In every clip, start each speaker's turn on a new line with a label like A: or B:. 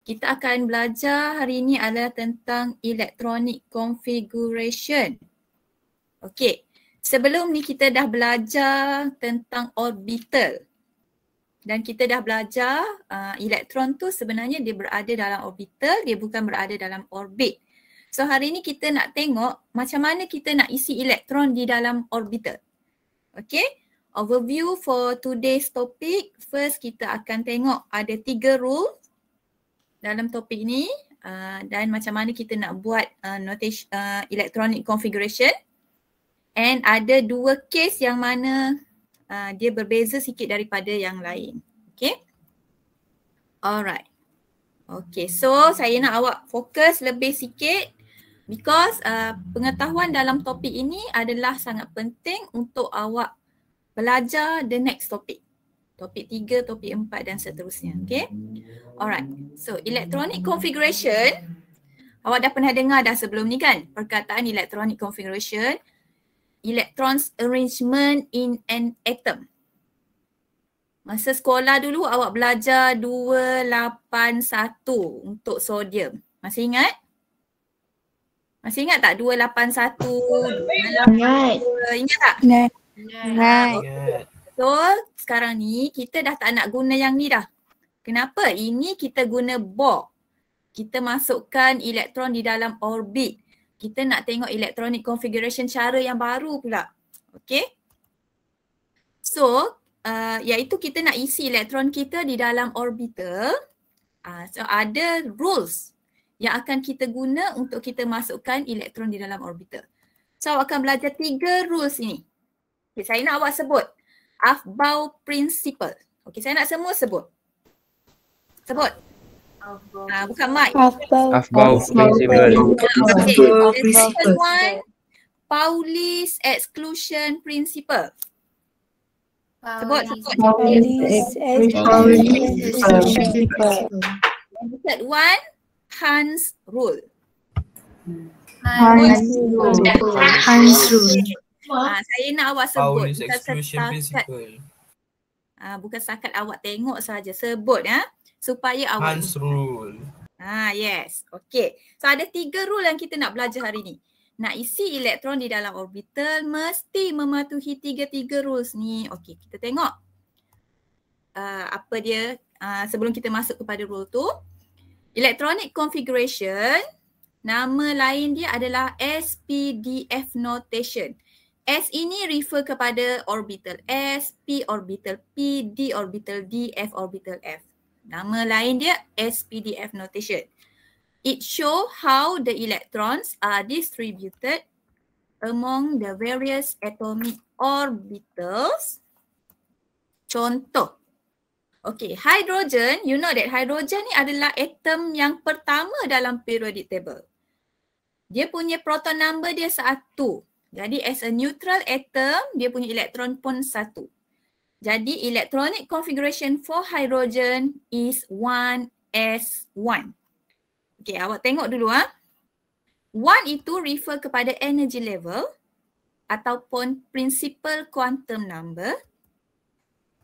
A: Kita akan belajar hari ini adalah tentang electronic configuration. Okey, sebelum ni kita dah belajar tentang orbital. Dan kita dah belajar elektron tu sebenarnya dia berada dalam orbital, dia bukan berada dalam orbit. So hari ni kita nak tengok macam mana kita nak isi elektron di dalam orbital. Okay, overview for today's topic. First kita akan tengok ada 3 rule dalam topik ni dan macam mana kita nak buat notation electronic configuration. And ada 2 case yang mana dia berbeza sikit daripada yang lain. Okay. Alright. Okay, so saya nak awak fokus lebih sikit because pengetahuan dalam topik ini adalah sangat penting untuk awak belajar the next topic. Topik 3, topik 4 dan seterusnya. Okay. Alright. So electronic configuration, awak dah pernah dengar dah sebelum ni kan? Perkataan electronic configuration, electrons arrangement in an atom. Masa sekolah dulu awak belajar 281 untuk sodium. Masih ingat? Masih ingat tak 281?
B: Ingat.
A: Ingat tak?
B: Ingat.
A: So sekarang ni kita dah tak nak guna yang ni dah. Kenapa? Ini kita guna Bohr. Kita masukkan elektron di dalam orbit. Kita nak tengok electronic configuration cara yang baru pula. Okay. So iaitu kita nak isi elektron kita di dalam orbital. So ada rules yang akan kita guna untuk kita masukkan elektron di dalam orbital. So awak akan belajar 3 rules ini. Okay, saya nak awak sebut. Aufbau principle. Okay, saya nak semua sebut. Sebut. Bukan mic.
C: Aufbau principle.
A: Okay, the second one, Pauli's exclusion principle. Sebut.
B: Pauli's exclusion principle.
A: And the third one, Hans rule.
B: Hans rule.
A: Saya nak awak sebut.
D: Pauli's exclusion principle.
A: Bukan setakat awak tengok saja, sebut ya. Supaya awak
D: Hans rule.
A: Yes. Okay. So ada 3 rule yang kita nak belajar hari ni. Nak isi elektron di dalam orbital mesti mematuhi 3 rules ni. Okay, kita tengok apa dia sebelum kita masuk kepada rule tu. Electronic configuration, nama lain dia adalah SPDF notation. S ini refer kepada orbital S, P orbital P, D orbital D, F orbital F. Nama lain dia SPDF notation. It show how the electrons are distributed among the various atomic orbitals. Contoh. Okay, hydrogen, you know that hydrogen ni adalah atom yang pertama dalam periodic table. Dia punya proton number dia 1. Jadi as a neutral atom, dia punya elektron pun 1. Jadi electronic configuration for hydrogen is 1s1. Okay, awak tengok dulu 1 itu refer kepada energy level ataupun principal quantum number.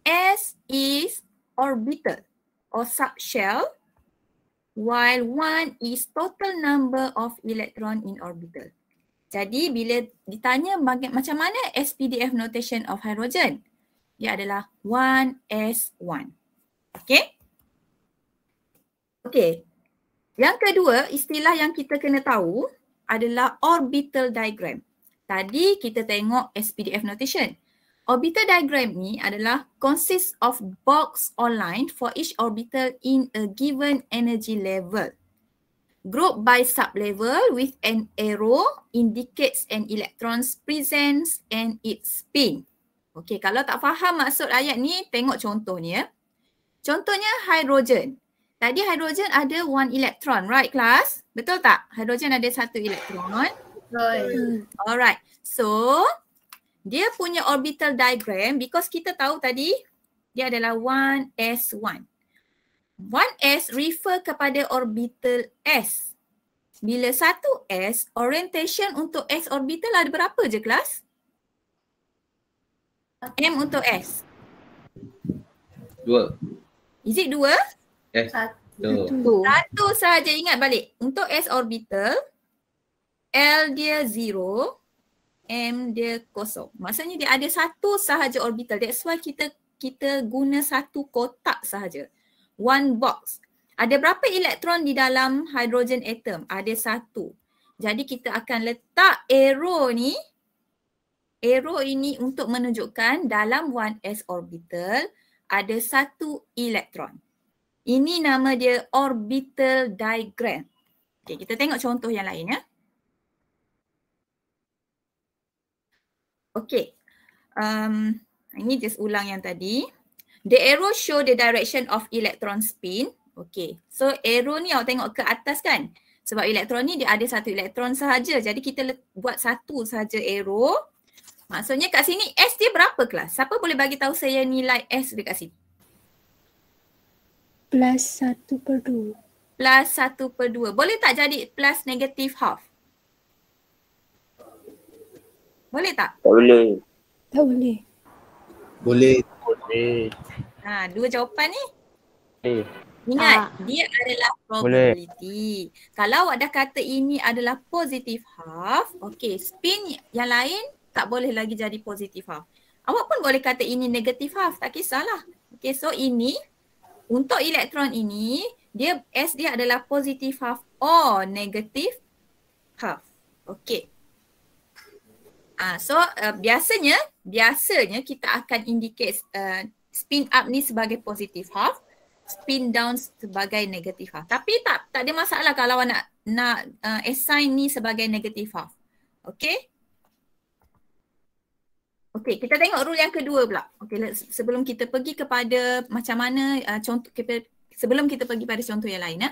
A: S is orbital or subshell, while 1 is total number of electron in orbital. Jadi bila ditanya macam mana SPDF notation of hydrogen, dia adalah 1s1. Okay? Okay. Yang kedua, istilah yang kita kena tahu adalah orbital diagram. Tadi kita tengok SPDF notation. Orbital diagram ni adalah consists of box or line for each orbital in a given energy level. Group by sublevel with an arrow indicates an electron's presence and its spin. Okey, kalau tak faham maksud ayat ni, tengok contoh ni ya. Contohnya hydrogen. Tadi hydrogen ada 1 electron, right class? Betul tak? Hydrogen ada 1 electron.
B: Betul.
A: Alright. So, dia punya orbital diagram because kita tahu tadi dia adalah 1s1. 1s refer kepada orbital S. Bila 1s, orientation untuk S orbital ada berapa je kelas? M untuk S.
C: 2.
A: Is it 2?
C: Yes.
A: Satu sahaja, ingat balik. Untuk s orbital, L dia 0, M dia kosong. Maksudnya dia ada satu sahaja orbital. That's why kita guna satu kotak sahaja. One box. Ada berapa elektron di dalam hydrogen atom? Ada satu. Jadi kita akan letak arrow ni. Arrow ini untuk menunjukkan dalam 1s orbital ada satu elektron. Ini nama dia orbital diagram. Okay, kita tengok contoh yang lain ya. Okay. Ini just ulang yang tadi. The arrow show the direction of electron spin. Okay. So arrow ni awak tengok ke atas kan? Sebab elektron ni dia ada satu elektron sahaja. Jadi kita buat satu sahaja arrow. Maksudnya kat sini S dia berapa kelas? Siapa boleh bagi tahu saya nilai S dekat sini?
B: Plus 1/2.
A: Plus 1/2. Boleh tak jadi plus negative half? Boleh tak?
C: Tak boleh.
B: Tak boleh.
E: Boleh.
A: Dua jawapan ni.
C: Boleh.
A: Ingat, dia adalah probability. Kalau awak dah kata ini adalah positive half, okay, spin yang lain tak boleh lagi jadi positive half. Awak pun boleh kata ini negative half, tak kisahlah. Okay, so ini, untuk elektron ini, S dia adalah positive half or negative half. Okay. So biasanya kita akan indicate spin up ni sebagai positive half, spin down sebagai negative half. Tapi tak ada masalah kalau awak nak assign ni sebagai negative half. Okay. Okay, kita tengok rule yang kedua pula. Okay, sebelum kita pergi kepada macam mana sebelum kita pergi pada contoh yang lain.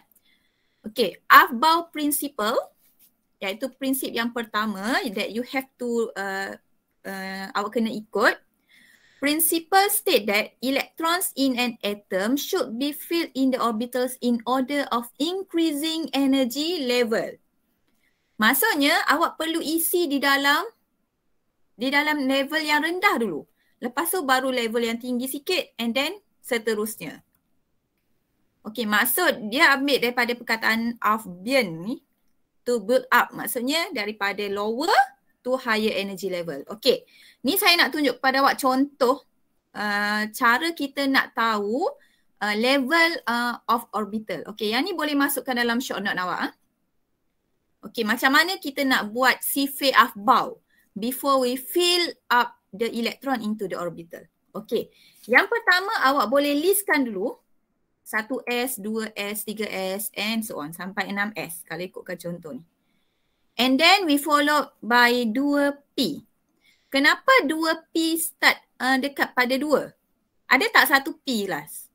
A: Okay, Aufbau principle, iaitu prinsip yang pertama that you have to awak kena ikut. Principle state that electrons in an atom should be filled in the orbitals in order of increasing energy level. Maksudnya awak perlu isi di dalam level yang rendah dulu. Lepas tu baru level yang tinggi sikit and then seterusnya. Okay, maksud dia ambil daripada perkataan Aufbauen ni, to build up. Maksudnya daripada lower to higher energy level. Okay, ni saya nak tunjuk kepada awak contoh cara kita nak tahu level of orbital. Okay, yang ni boleh masukkan dalam short note awak. Okay, macam mana kita nak buat survey Aufbau before we fill up the electron into the orbital. Okay, yang pertama awak boleh listkan dulu 1s, 2s, 3s and so on sampai 6s kalau ikutkan contoh ni. And then we follow by 2p. Kenapa 2p start dekat pada 2? Ada tak 1p kelas?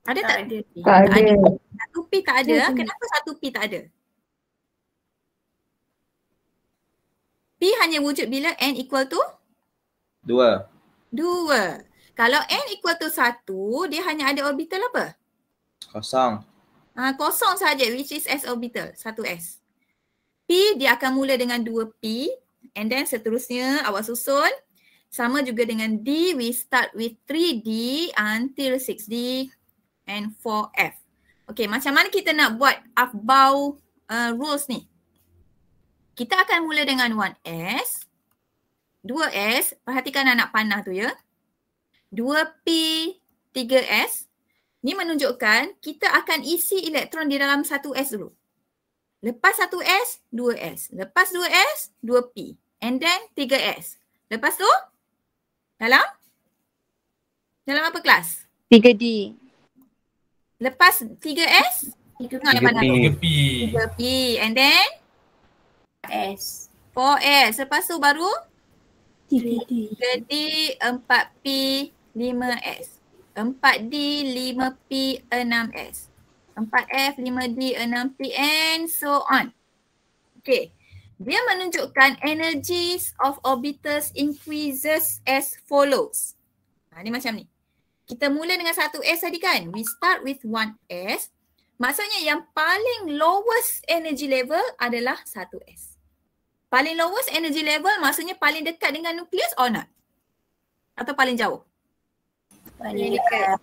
A: Ada tak?
B: Tak ada.
A: 1p tak ada. Kenapa 1p tak ada? P hanya wujud bila n equal to?
E: 2. Kalau
A: n equal to 1, dia hanya ada orbital apa?
E: Kosong.
A: Kosong sahaja, which is s orbital, 1s. P dia akan mula dengan 2p and then seterusnya awak susun. Sama juga dengan D, we start with 3D until 6D and 4F. Okay, macam mana kita nak buat Aufbau rules ni? Kita akan mula dengan 1S, 2S, perhatikan anak panah tu ya. 2P, 3S. Ni menunjukkan kita akan isi elektron di dalam 1S dulu. Lepas 1S, 2S. Lepas 2S, 2P. And then 3S. Lepas tu, dalam apa kelas?
B: 3D.
A: Lepas 3S,
C: 3P.
A: 3P. And then?
B: S.
A: 4S. Lepas tu baru?
B: 3D.
A: 3D, 4P, 5S. 4D, 5P, 6S. 4F, 5D, 6P and so on. Okay. Dia menunjukkan energies of orbitals increases as follows. Ni macam ni. Kita mula dengan 1S tadi kan? We start with 1S. Maksudnya yang paling lowest energy level adalah 1S. Paling lowest energy level maksudnya paling dekat dengan nukleus or not? Atau paling jauh?
B: Paling dekat.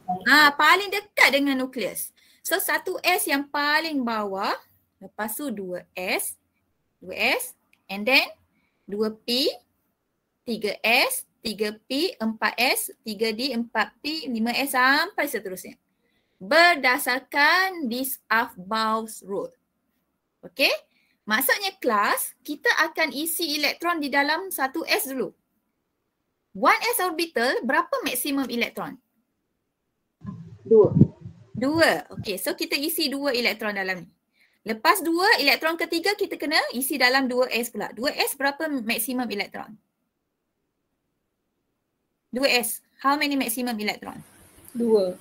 A: Paling dekat dengan nukleus. So 1S yang paling bawah, lepas tu 2S, and then 2P, 3S, 3P, 4S, 3D, 4P, 5S sampai seterusnya. Berdasarkan this Aufbau rule. Okay? Maksudnya kelas, kita akan isi elektron di dalam 1S dulu. 1S orbital, berapa maksimum elektron? 2. Okay, so kita isi 2 elektron dalam ni. Lepas 2, elektron ketiga kita kena isi dalam 2S pula. 2S berapa maksimum elektron? 2S, how many maximum elektron?
B: 2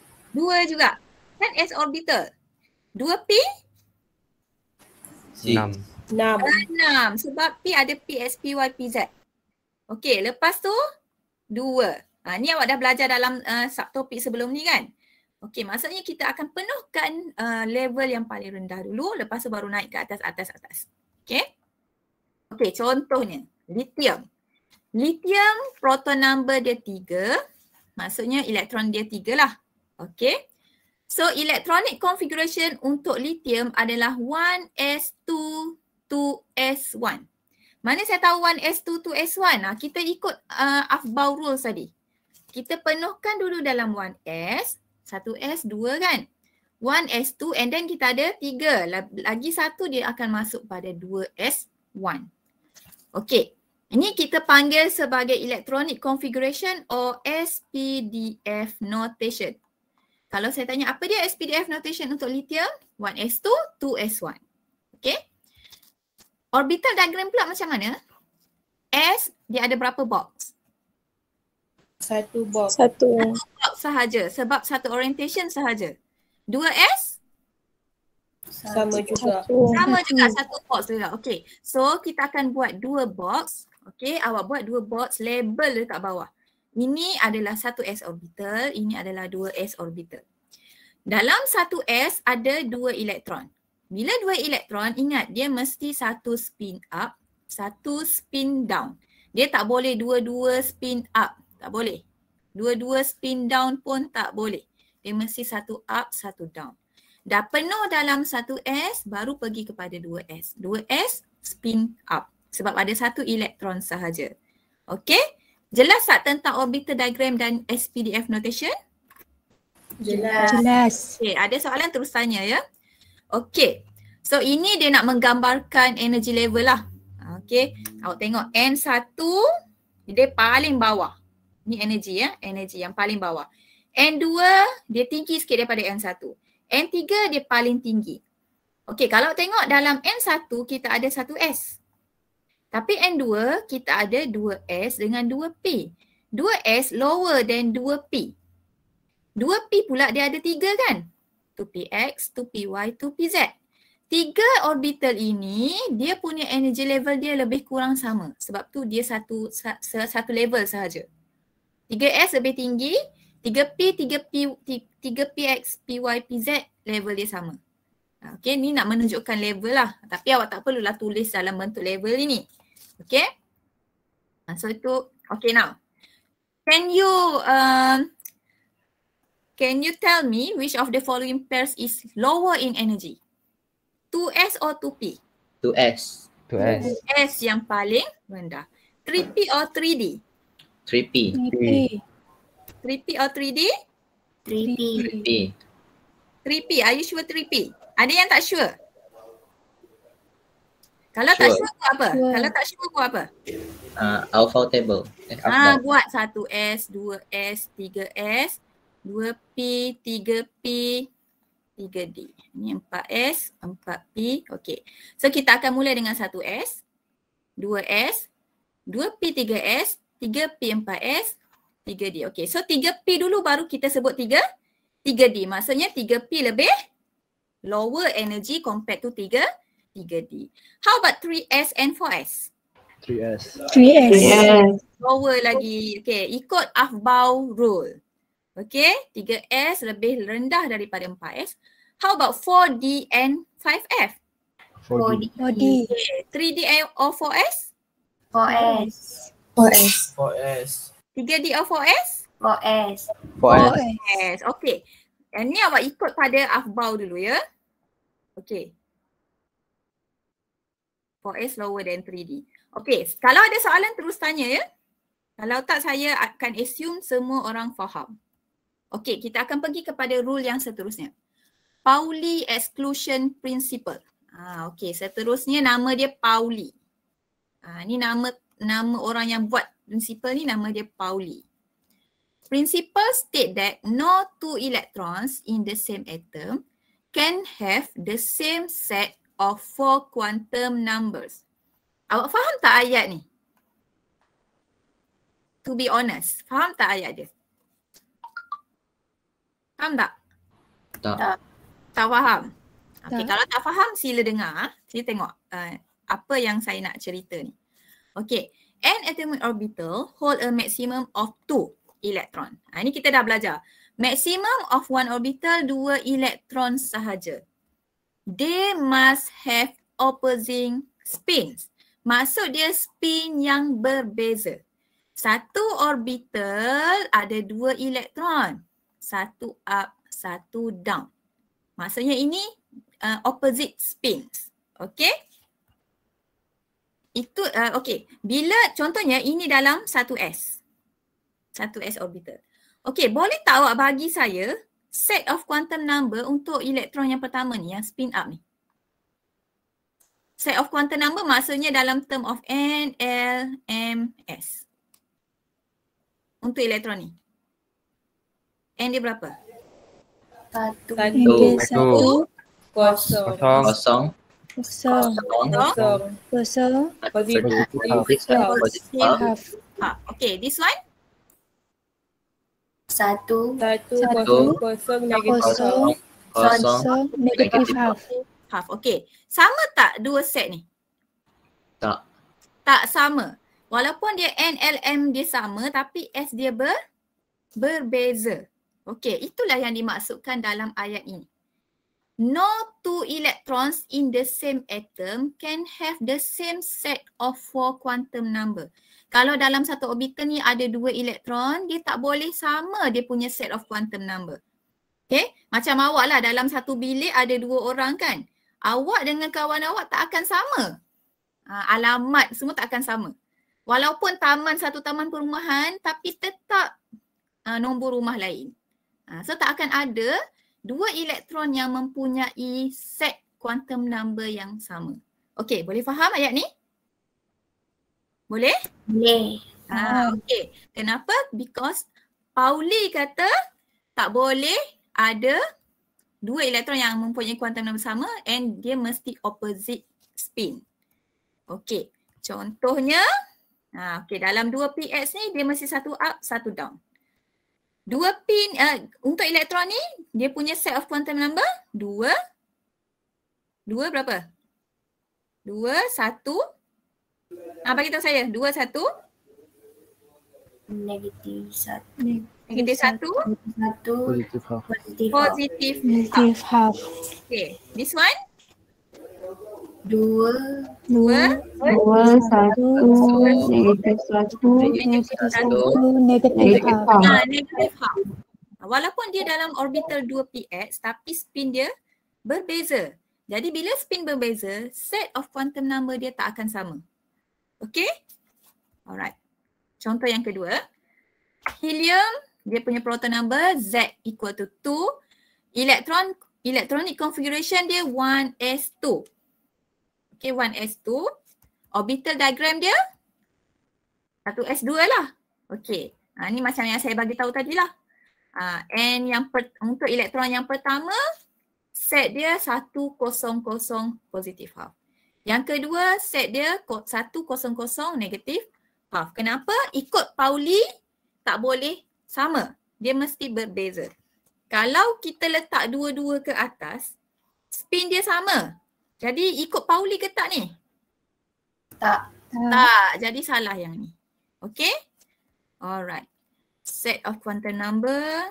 A: juga. Kan S orbital. 2P?
C: 6.
B: 6
A: Sebab P ada P, S, P, Y, P, Z. Okay, lepas tu 2. Ni awak dah belajar dalam subtopik sebelum ni kan? Okay, maksudnya kita akan penuhkan level yang paling rendah dulu, lepas tu baru naik ke atas. Okay? Okay, contohnya lithium. Lithium proton number dia 3, maksudnya elektron dia 3 lah. Okay? So electronic configuration untuk lithium adalah 1s2 2s1. Mana saya tahu 1s2 2s1? Kita ikut Aufbau rules tadi. Kita penuhkan dulu dalam 1s, 1s 2 kan. 1s2 and then kita ada 3. Lagi satu dia akan masuk pada 2s1. Okay. Ini kita panggil sebagai electronic configuration or SPDF notation. Kalau saya tanya apa dia SPDF notation untuk lithium? 1s2, 2s1. Okay. Orbital diagram pula macam mana? S dia ada berapa box?
B: 1 box
A: Sahaja sebab satu orientation sahaja. 2S?
B: sama juga
A: Satu box juga. Okay. So kita akan buat 2 box. Okay. Awak buat 2 box label dekat bawah. Ini adalah 1s orbital, ini adalah 2s orbital. Dalam 1s ada 2 elektron. Bila 2 elektron, ingat dia mesti satu spin up, satu spin down. Dia tak boleh dua-dua spin up, tak boleh. Dua-dua spin down pun tak boleh. Dia mesti satu up, satu down. Dah penuh dalam 1s, baru pergi kepada 2s. 2s spin up sebab ada satu elektron sahaja. Okay? Jelas tak tentang orbital diagram dan SPDF notation?
B: Jelas.
A: Okay, ada soalan terus tanya ya. Okay, so ini dia nak menggambarkan energy level lah. Okay, awak tengok N1 dia paling bawah. Ni energy ya, energy yang paling bawah. N2 dia tinggi sikit daripada N1. N3 dia paling tinggi. Okay, kalau tengok dalam N1 kita ada 1S. Tapi N2 kita ada 2S dengan 2P. 2S lower than 2P. 2P pula dia ada 3 kan? 2PX, 2PY, 2PZ. 3 orbital ini dia punya energy level dia lebih kurang sama. Sebab tu dia satu level sahaja. 3S lebih tinggi, 3PX, PY, PZ level dia sama. Okay, ni nak menunjukkan level lah. Tapi awak tak perlulah tulis dalam bentuk level ini. Okay. So itu, okay now. Can you tell me which of the following pairs is lower in energy? 2S or 2P?
E: 2S.
A: 2S yang paling rendah. 3P or 3D?
E: 3P.
A: 3P or 3D?
E: 3P.
A: 3P, are you sure 3P? Ada yang tak sure? Kalau tak sure buat apa? Kalau tak sure buat apa?
E: Aufbau table.
A: Buat 1S, 2S, 3S, 2P, 3P, 3D. Ini 4S, 4P. Okey. So kita akan mula dengan 1S, 2S, 2P, 3S, 3P, 4S, 3D. Okey. So 3P dulu baru kita sebut 3D. Maksudnya 3P lebih lower energy compared to 3D. How about 3S and 4S?
C: 3S.
A: Lower lagi. Okay, ikut Aufbau rule. Okay, 3S lebih rendah daripada 4S. How about 4D and 5F?
C: 4D.
A: Okay. 3D or 4S?
B: 4S.
D: 4S.
A: 3D or 4S?
B: 4S.
C: 4S.
A: Yes, okay. Yang ni awak ikut pada Afbau dulu ya. Okay. 4S lower than 3D. Okay, kalau ada soalan terus tanya ya. Kalau tak saya akan assume semua orang faham. Okay, kita akan pergi kepada rule yang seterusnya. Pauli exclusion principle. Okay, seterusnya nama dia Pauli. Ni nama orang yang buat prinsipal ni, nama dia Pauli. Principle state that no two electrons in the same atom can have the same set of 4 quantum numbers. Awak faham tak ayat ni? To be honest, faham tak ayat dia? Faham tak?
E: Tak.
A: Tak faham? Okay,
B: Tak.
A: kalau tak faham sila dengar. Sila tengok apa yang saya nak cerita ni. Okay, an atomic orbital hold a maximum of 2 elektron. Ini kita dah belajar. Maximum of one orbital 2 elektron sahaja. They must have opposing spins. Maksud dia spin yang berbeza. Satu orbital ada 2 elektron. Satu up, satu down. Maksudnya ini opposite spins. Okay? Itu okay. Bila contohnya ini dalam 1s. 1s orbital. Okay, boleh tak awak bagi saya set of quantum number untuk elektron yang pertama ni, yang spin up ni? Set of quantum number maksudnya dalam term of N, L, M, S. Untuk elektron ni. N dia berapa?
B: 1,
E: Satu.
B: 0,
D: Kosong.
E: Kosong.
B: kosong,
E: Kosong.
B: positif,
E: Positif half.
B: half,
A: Okay, this one?
B: 1,
E: 1,
B: kosong, negatif
E: Kosong.
B: half,
E: Kosong. Negatif half.
A: Half. Okay. Sama tak dua set ni?
E: Tak.
A: Tak sama. Walaupun dia N, L, M dia sama tapi S dia berbeza. Okay, itulah yang dimaksudkan dalam ayat ini. No two electrons in the same atom can have the same set of 4 quantum number. Kalau dalam satu orbital ni ada 2 elektron, dia tak boleh sama dia punya set of quantum number. Okay, macam awak lah dalam satu bilik ada 2 orang kan. Awak dengan kawan awak tak akan sama. Alamat semua tak akan sama. Walaupun satu taman perumahan tapi tetap nombor rumah lain. So tak akan ada 2 elektron yang mempunyai set quantum number yang sama. Okey, boleh faham ayat ni? Boleh?
B: boleh,
A: Okey. Kenapa? Because Pauli kata tak boleh ada 2 elektron yang mempunyai quantum number sama and dia mesti opposite spin. Okey. Contohnya, okey, dalam 2px ni dia mesti satu up, satu down. 2 pin untuk elektron ni dia punya set of quantum number 2 berapa? 2, 1. Bagi tahu saya 2, 1.
B: negatif 1,
A: Negatif 1.
C: Positive half.
A: Positif
F: Negative half.
A: Okay. This one?
B: 2,
A: 2.
F: 2, 1, negative 1, negative 1, negative half.
A: Negative half. Walaupun dia dalam orbital 2px tapi spin dia berbeza. Jadi bila spin berbeza, set of quantum number dia tak akan sama. Okay? Alright. Contoh yang kedua. Helium, dia punya proton number Z equal to 2. Electronic configuration dia 1s2. Okay, 1s2. Orbital diagram dia 1s2 lah. Okay. Ni macam yang saya bagi tahu tadi lah. And untuk elektron yang pertama, set dia 100 positive half. Yang kedua, set dia 100 negative half. Kenapa? Ikut Pauli tak boleh sama. Dia mesti berbeza. Kalau kita letak dua-dua ke atas, spin dia sama. Jadi ikut Pauli ke tak ni?
B: tak,
A: Tak. Jadi salah yang ni. Okay? Alright. Set of quantum number.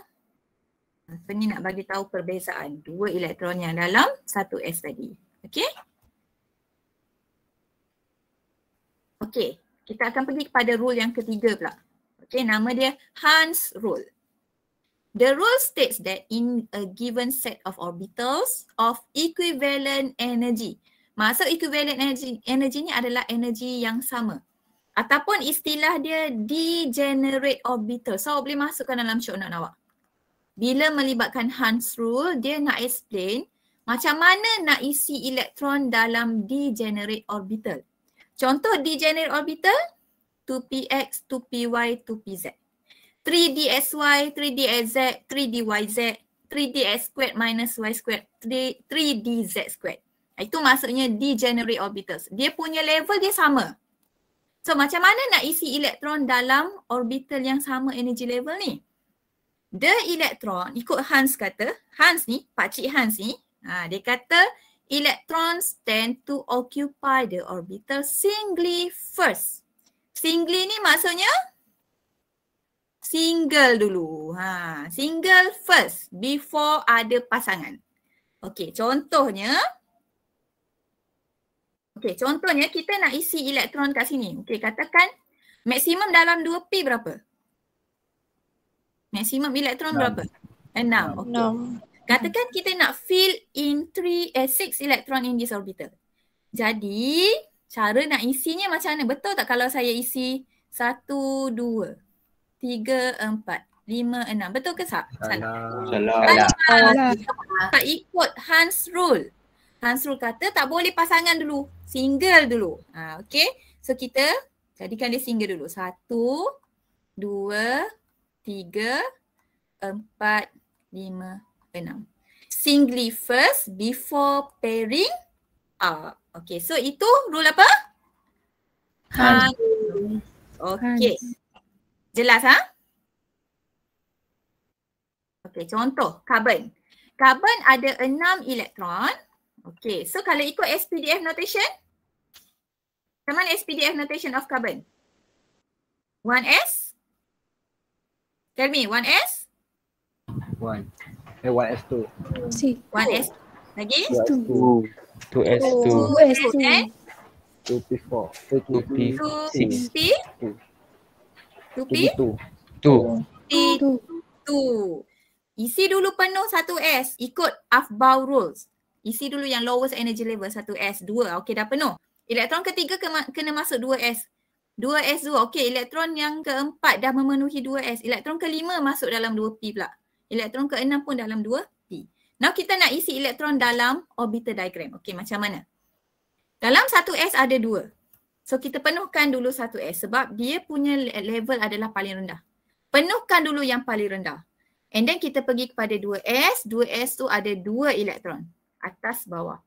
A: So ni nak bagi tahu perbezaan 2 elektron yang dalam 1s tadi. Okay? Okay. Kita akan pergi kepada rule yang ketiga pula. Okay, nama dia Hans rule. The rule states that in a given set of orbitals of equivalent energy. Maksud equivalent energy ni adalah energi yang sama. Ataupun istilah dia degenerate orbital. So boleh masukkan dalam show note awak. Bila melibatkan Hans rule, dia nak explain macam mana nak isi elektron dalam degenerate orbital. Contoh degenerate orbital 2px, 2py, 2pz. 3dsy, 3dsz, 3dyz, 3dx squared minus y squared, 3dz squared. Itu maksudnya degenerate orbitals. Dia punya level dia sama. So macam mana nak isi elektron dalam orbital yang sama energy level ni? The electron, ikut Hans kata, Hans ni, Pakcik Hans ni, dia kata electrons tend to occupy the orbital singly first. Singly ni maksudnya single dulu. Single first before ada pasangan. Okey, contohnya kita nak isi elektron kat sini. Okey, katakan maksimum dalam 2p berapa? Maksimum elektron berapa? 6. Okey. Katakan kita nak fill in 6 elektron in this orbital. Jadi, cara nak isinya macam mana? Betul tak kalau saya isi 1, 2, 3, 4, 5, 6. Betul ke tak? Salah. Tak ikut Hans rule. Hans rule kata tak boleh pasangan dulu. Single dulu. Okay. So kita jadikan dia single dulu. 1, 2, 3, 4, 5, 6. Singly first before pairing up. Okay. So itu rule apa? Hans. Okay. Jelas Okay, contoh karbon. Karbon ada 6 elektron. Okay, so kalau ikut SPDF notation, macam mana SPDF notation of carbon? 1s? Tell me, 1s?
C: 1s2.
A: 1s. Lagi?
E: 2s2.
C: 2p4.
E: 2p6.
C: 2p2.
A: 2. Isi dulu penuh 1s. Ikut Aufbau rules. Isi dulu yang lowest energy level 1s. 2. Okey, dah penuh. Elektron ketiga kena masuk 2s. 2s2. Okey, elektron yang keempat dah memenuhi 2s. Elektron kelima masuk dalam 2p pula. Elektron keenam pun dalam 2p. Now kita nak isi elektron dalam orbital diagram. Okey, macam mana? Dalam 1s ada 2. So kita penuhkan dulu 1s sebab dia punya level adalah paling rendah. Penuhkan dulu yang paling rendah. And then kita pergi kepada 2s. 2s tu ada 2 elektron. Atas bawah.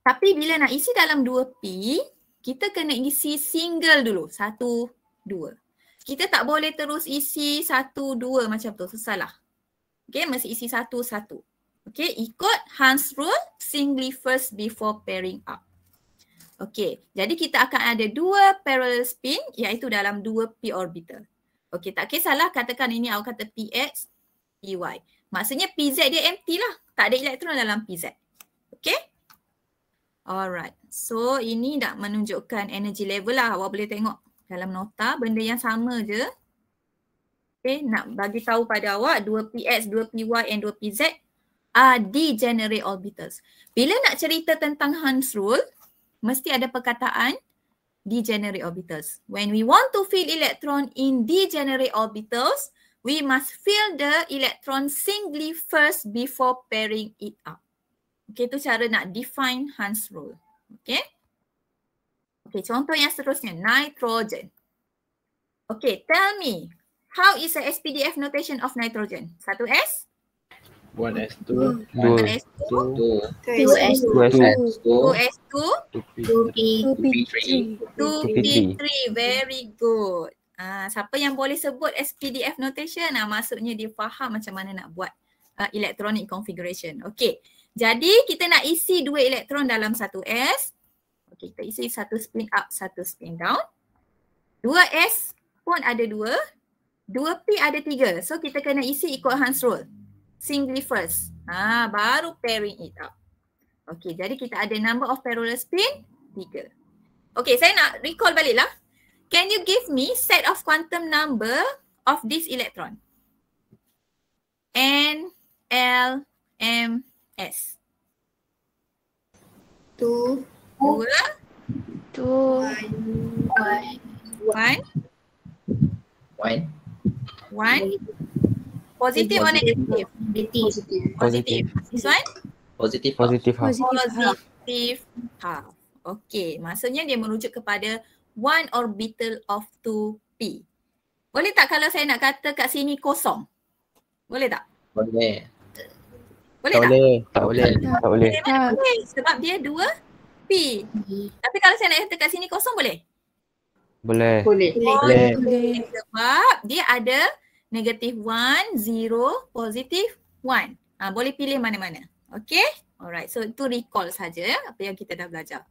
A: Tapi bila nak isi dalam 2p, kita kena isi single dulu. 1, 2. Kita tak boleh terus isi 1, 2 macam tu. Salah. Okay, mesti isi 1, 1. Okay, ikut Hans rule, singly first before pairing up. Okay, jadi kita akan ada 2 parallel spin iaitu dalam 2p orbital. Okay, tak kisahlah katakan ini awak kata px, py. Maksudnya pz dia empty lah. Tak ada elektron dalam pz. Okay. Alright. So ini dah menunjukkan energy level lah. Awak boleh tengok dalam nota benda yang sama je. Okay, nak bagi tahu pada awak 2px, 2py and 2pz are degenerate orbitals. Bila nak cerita tentang Hans rule, mesti ada perkataan degenerate orbitals. When we want to fill electron in degenerate orbitals, we must fill the electron singly first before pairing it up. Okay, itu cara nak define Hans rule. Okay. Okay, contoh yang seterusnya, nitrogen. Okay, tell me, how is the SPDF notation of nitrogen? 1s?
C: 1s2.
A: 1s2?
B: 2s2.
A: 2s2?
B: 2p3.
A: 2p3. Very good. Siapa yang boleh sebut SPDF notation? Maksudnya dia faham macam mana nak buat electronic configuration. Okay. Jadi kita nak isi 2 elektron dalam 1s. Okay, kita isi 1 spin up, 1 spin down. 2s pun ada 2. 2p ada 3. So kita kena isi ikut Hans rule. Singly first. Baru pairing it up. Okay, jadi kita ada number of parallel spin 3. Okay, saya nak recall balik lah. Can you give me set of quantum number of this electron? L, M, S.
B: 2,
A: 2, 1,
B: 1.
A: 1. Positive or negative? Positive. This one?
B: Positive.
E: Positive half.
A: Positive half. Okay, maksudnya dia merujuk kepada one orbital of 2p. Boleh tak kalau saya nak kata kat sini kosong? Boleh tak?
B: Boleh.
A: Boleh tak?
E: Tak boleh. Tak boleh.
A: Mana boleh? Sebab dia 2p. Tapi kalau saya nak kata kat sini kosong boleh?
E: Boleh.
A: Boleh. Sebab dia ada negative 1, 0, positive 1. Boleh pilih mana-mana. Okay? Alright. So itu recall saja ya, apa yang kita dah belajar.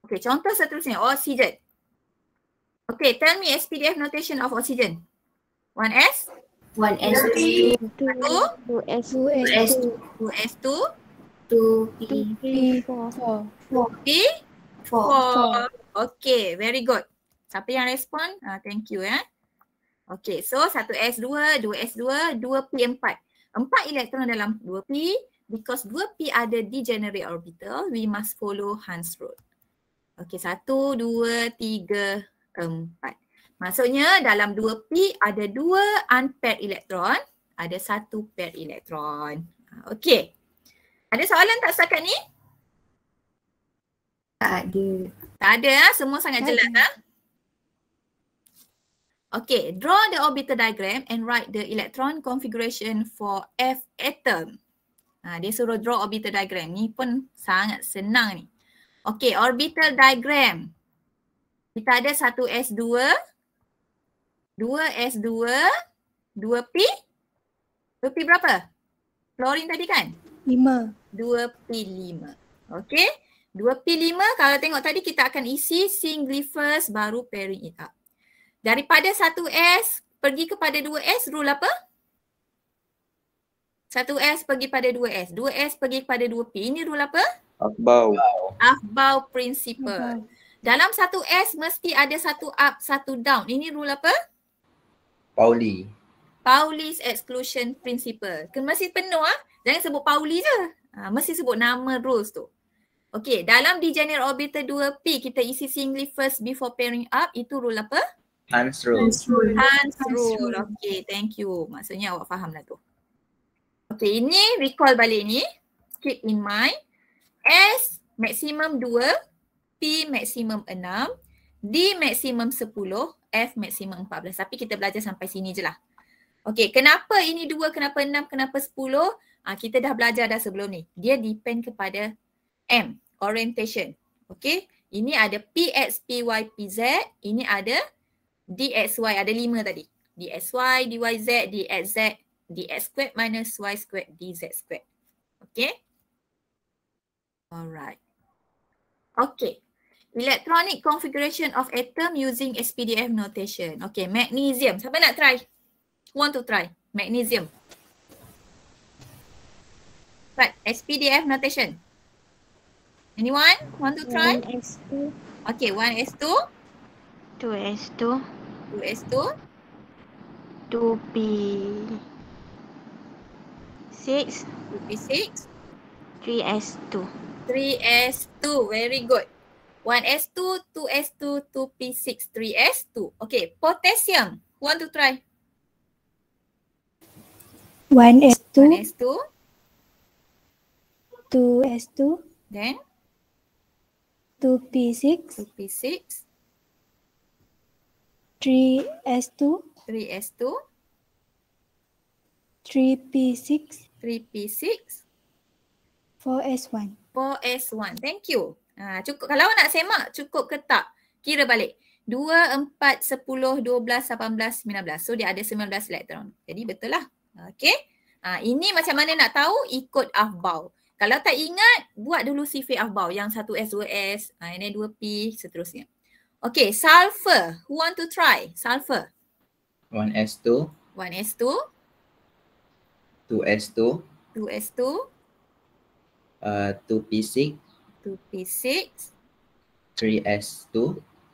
A: Okay, contoh seterusnya. Oxygen. Okay, tell me SPDF notation of oxygen. 1S.
B: 1s2,
F: 2s2,
A: 2S2.
B: 2p4.
A: P4. Okay, very good. Siapa yang respon? Thank you ya. Okay, so 1S2, 2S2, 2P4. 4 elektron dalam 2P. Because 2P ada degenerate orbital, we must follow Hans rule. Okay, 1, 2, 3, 4. Maksudnya dalam 2P ada 2 unpaired elektron, ada 1 pair elektron. Okay. Ada soalan tak setakat ni?
B: Tak ada.
A: Tak ada, semua sangat jelas. Okay, draw the orbital diagram and write the electron configuration for F atom. Dia suruh draw orbital diagram. Ni pun sangat senang ni. Okay, orbital diagram. Kita ada 1s2, 2s2, 2p. 2p berapa? Fluorine tadi kan?
F: 5.
A: 2p5. Okay. 2p5 kalau tengok tadi kita akan isi singly first baru pairing it up. Daripada 1s pergi kepada 2s rule apa? 1s pergi pada 2s. 2s pergi kepada 2p. Ini rule apa? Aufbau principle. Dalam 1s mesti ada satu up, satu down. Ini rule apa? Pauli's exclusion principle. Mesti penuh Jangan sebut Pauli je. Mesti sebut nama rules tu. Okay, dalam degenerate orbital 2p kita isi singly first before pairing up. Itu rule apa?
B: Hans rule.
A: Hans rule. Okay, thank you. Maksudnya awak faham lah tu. Okay, ini recall balik ni. Keep in mind. S maksimum 2, P maksimum 6, D maksimum 10, F maksimum 14. Tapi kita belajar sampai sini je lah. Okay, kenapa ini 2, kenapa 6, kenapa 10? Kita dah belajar dah sebelum ni. Dia depend kepada M, orientation. Okay, ini ada PX, PY, PZ. Ini ada DXY, ada 5 tadi. DXY, DYZ, DXZ, DX squared minus Y squared, DZ squared. Okay. Alright. Okay. Electronic configuration of atom using SPDF notation. Okay, magnesium. Siapa nak try? Who want to try? Magnesium. Right, SPDF notation. Anyone want to try?
F: 1s2,
A: Okay, 1s2,
G: 2s2,
A: 2s2,
G: 2p6,
A: 2p6,
G: 3s2.
A: 3s2. Very good. 1s2, 2s2, 2p6, 3s2. Okay, potassium. Who want to try?
F: 1s2,
A: 1s2,
F: 2s2,
A: then
F: 2p6,
A: 2p6,
F: 3s2,
A: 3s2,
F: 3p6,
A: 3p6,
F: 4s1.
A: 4s1. Thank you. Cukup. Kalau nak semak, cukup ke tak? Kira balik. 2, 4, 10, 12, 18, 19. So dia ada 19 elektron. Jadi betul lah. Okay. Ini macam mana nak tahu? Ikut Aufbau. Kalau tak ingat, buat dulu CV Aufbau. Yang 1s, 2s, ini 2p, seterusnya. Okay, sulfur. Who want to try? Sulfur.
B: 1s2,
A: 1s2,
B: 2s2,
A: 2s2,
B: 2p6,
A: 2p6,
B: 3s2,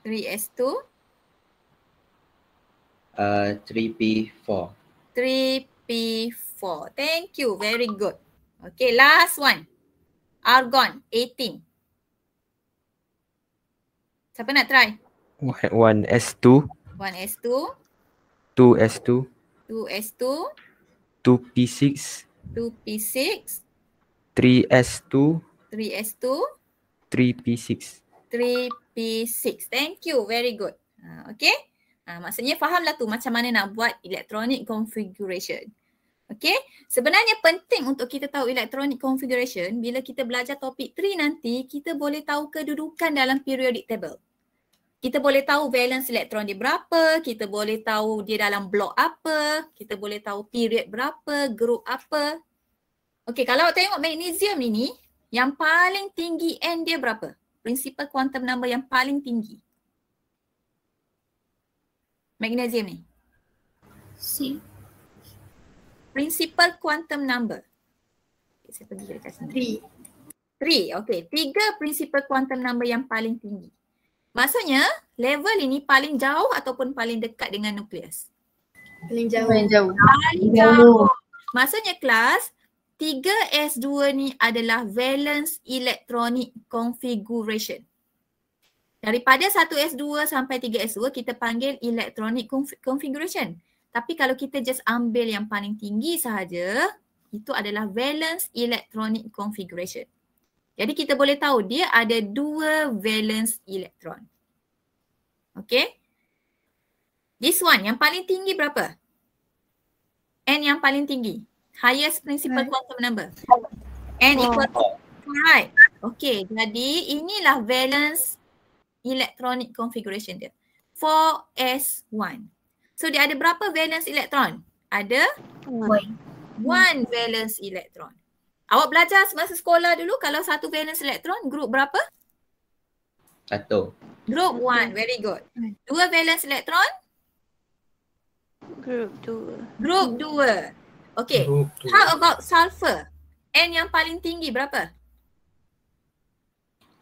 A: 3s2,
B: 3p4.
A: 3p4. 4. Thank you. Very good. Okay, last one. Argon 18. Siapa nak try?
E: 1s2,
A: 1s2,
E: 2s2,
A: 2s2,
E: 2p6,
A: 2p6,
E: 3s2,
A: 3s2,
E: 3p6.
A: 3p6. Thank you. Very good. Okay. Maksudnya fahamlah tu macam mana nak buat electronic configuration. Okay. Sebenarnya penting untuk kita tahu electronic configuration. Bila kita belajar topik 3 nanti, kita boleh tahu kedudukan dalam periodic table. Kita boleh tahu valence elektron dia berapa, kita boleh tahu dia dalam blok apa, kita boleh tahu period berapa, group apa. Okay, kalau tengok magnesium ini, yang paling tinggi N dia berapa? Principal quantum number yang paling tinggi. Magnesium ni. Principal quantum number. Okay, saya pergi dekat sini. 3. Okay. 3 principal quantum number yang paling tinggi. Maksudnya level ini paling jauh ataupun paling dekat dengan nukleus?
H: Paling jauh.
A: Paling jauh. Maksudnya kelas 3s2 ni adalah valence electronic configuration. Daripada 1s2 sampai 3s2 kita panggil electronic configuration. Tapi kalau kita just ambil yang paling tinggi sahaja, itu adalah valence electronic configuration. Jadi kita boleh tahu dia ada 2 valence elektron. Okay. This one yang paling tinggi berapa? N yang paling tinggi. Highest principal quantum number. N equal to 4, right? Okay, jadi inilah valence electronic configuration dia. 4s1. So dia ada berapa valence elektron? Ada 1 valence elektron. Awak belajar semasa sekolah dulu kalau 1 valence elektron group berapa?
B: 1.
A: Group 1, very good. 2 valence elektron?
G: Group 2.
A: Group 2. Okay, how about sulfur? N yang paling tinggi berapa?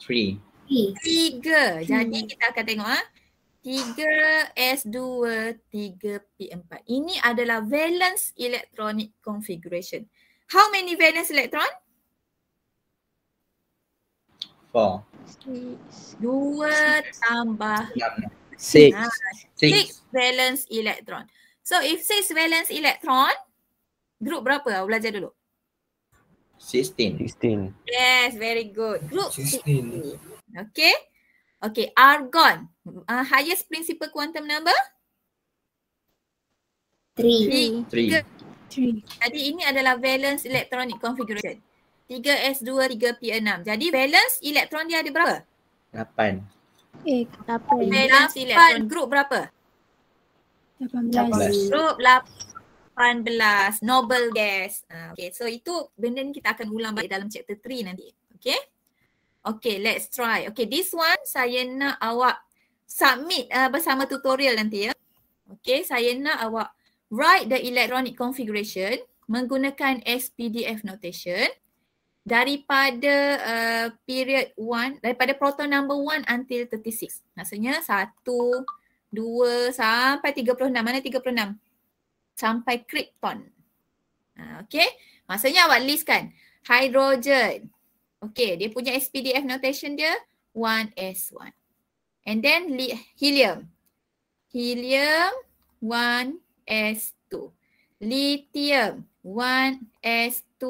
B: 3.
A: 3. Jadi kita akan tengok 3s2, 3p4. Ini adalah valence electronic configuration. How many valence electron?
B: 4.
A: 2 tambah
B: 6.
A: 6 valence electron. So if 6 valence electron, group berapa? Awak belajar dulu.
B: 16.
E: 16.
A: Yes, very good. Group
D: 16.
A: 16. Okay. Okay, argon. Highest principal quantum number?
H: 3.
B: 3.
A: Jadi ini adalah valence electronic configuration. 3s2, 3p6. Jadi valence elektron dia ada berapa?
B: 8.
A: Valence elektron group berapa?
F: 18.
A: Group 18. Noble gas. Okay, so itu benda ni kita akan ulang balik dalam chapter 3 nanti. Okay. Okay, let's try. Okay, this one saya nak awak submit bersama tutorial nanti ya. Okay, saya nak awak write the electronic configuration menggunakan SPDF notation daripada period 1, daripada proton number 1 until 36. Maksudnya 1, 2 sampai 36. Mana 36? Sampai krypton. Okay, maksudnya awak listkan hydrogen. Okay, dia punya SPDF notation dia 1s1. And then helium. Helium 1s2. Lithium 1s2,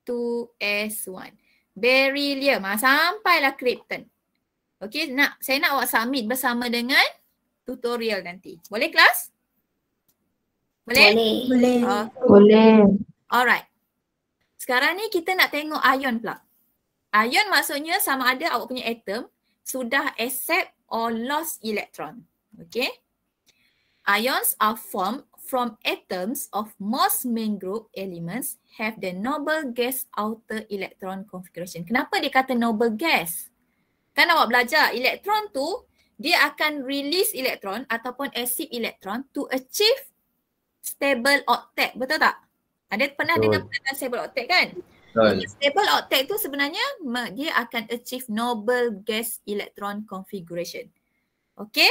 A: 2s1. Beryllium sampailah krypton. Okay, saya nak awak submit bersama dengan tutorial nanti. Boleh kelas? Boleh?
F: Boleh.
G: Boleh.
A: Alright. Sekarang ni kita nak tengok ion pula. Ion maksudnya sama ada awak punya atom sudah accept or lost electron. Okay. Ions are formed from atoms of most main group elements have the noble gas outer electron configuration. Kenapa dia kata noble gas? Kan awak belajar elektron tu dia akan release elektron ataupun accept elektron to achieve stable octet. Betul tak? Ada pernah dengar perkataan stable octet kan? Stable octet tu sebenarnya dia akan achieve noble gas electron configuration. Okay?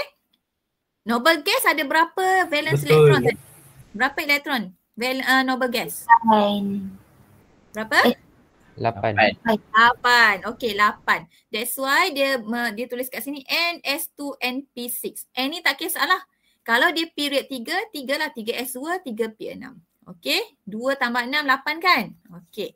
A: Noble gas ada berapa valence elektron? Berapa elektron? noble gas?
G: 9.
A: Berapa?
E: 8.
A: 8. Okey, 8. That's why dia tulis kat sini NS2NP6. N ni tak kisahlah. Kalau dia period 3, 3 lah. 3S2, 3P6. Okey. 2 tambah 6, 8 kan? Okey.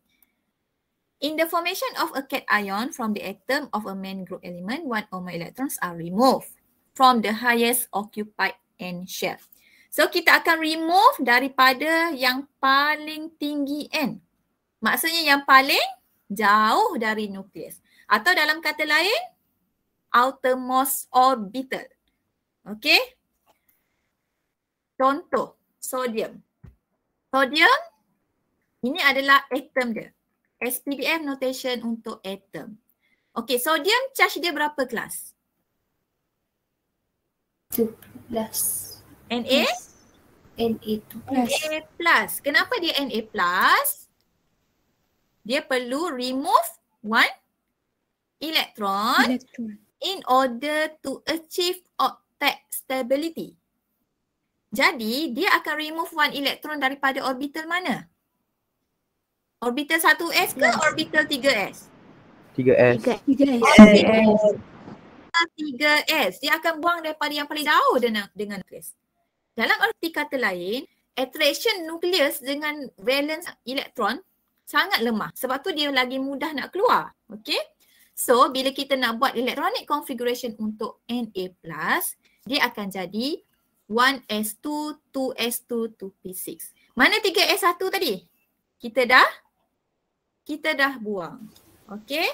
A: In the formation of a cation from the atom of a main group element, one or more electrons are removed from the highest occupied N shell. So kita akan remove daripada yang paling tinggi N. Maksudnya yang paling jauh dari nukleus. Atau dalam kata lain, outermost orbital. Okey? Contoh, sodium. Sodium, ini adalah atom dia. SPDF notation untuk atom. Okey, sodium charge dia berapa kelas?
H: 2+.
A: Na?
H: Na2+.
A: Na+. Kenapa dia Na+? Dia perlu remove one electron
F: Electron.
A: in order to achieve octet stability. Jadi, dia akan remove one electron daripada orbital mana? Orbital 1s ke orbital 3s?
E: 3S.
F: 3S.
A: 3s. Dia akan buang daripada yang paling jauh dengan nukleus. Dalam arti kata lain, attraction nukleus dengan valence elektron sangat lemah. Sebab tu dia lagi mudah nak keluar. Okay? So, bila kita nak buat electronic configuration untuk Na+, dia akan jadi 1s2, 2s2, 2p6. Mana 3s1 tadi? Kita dah buang. Okay?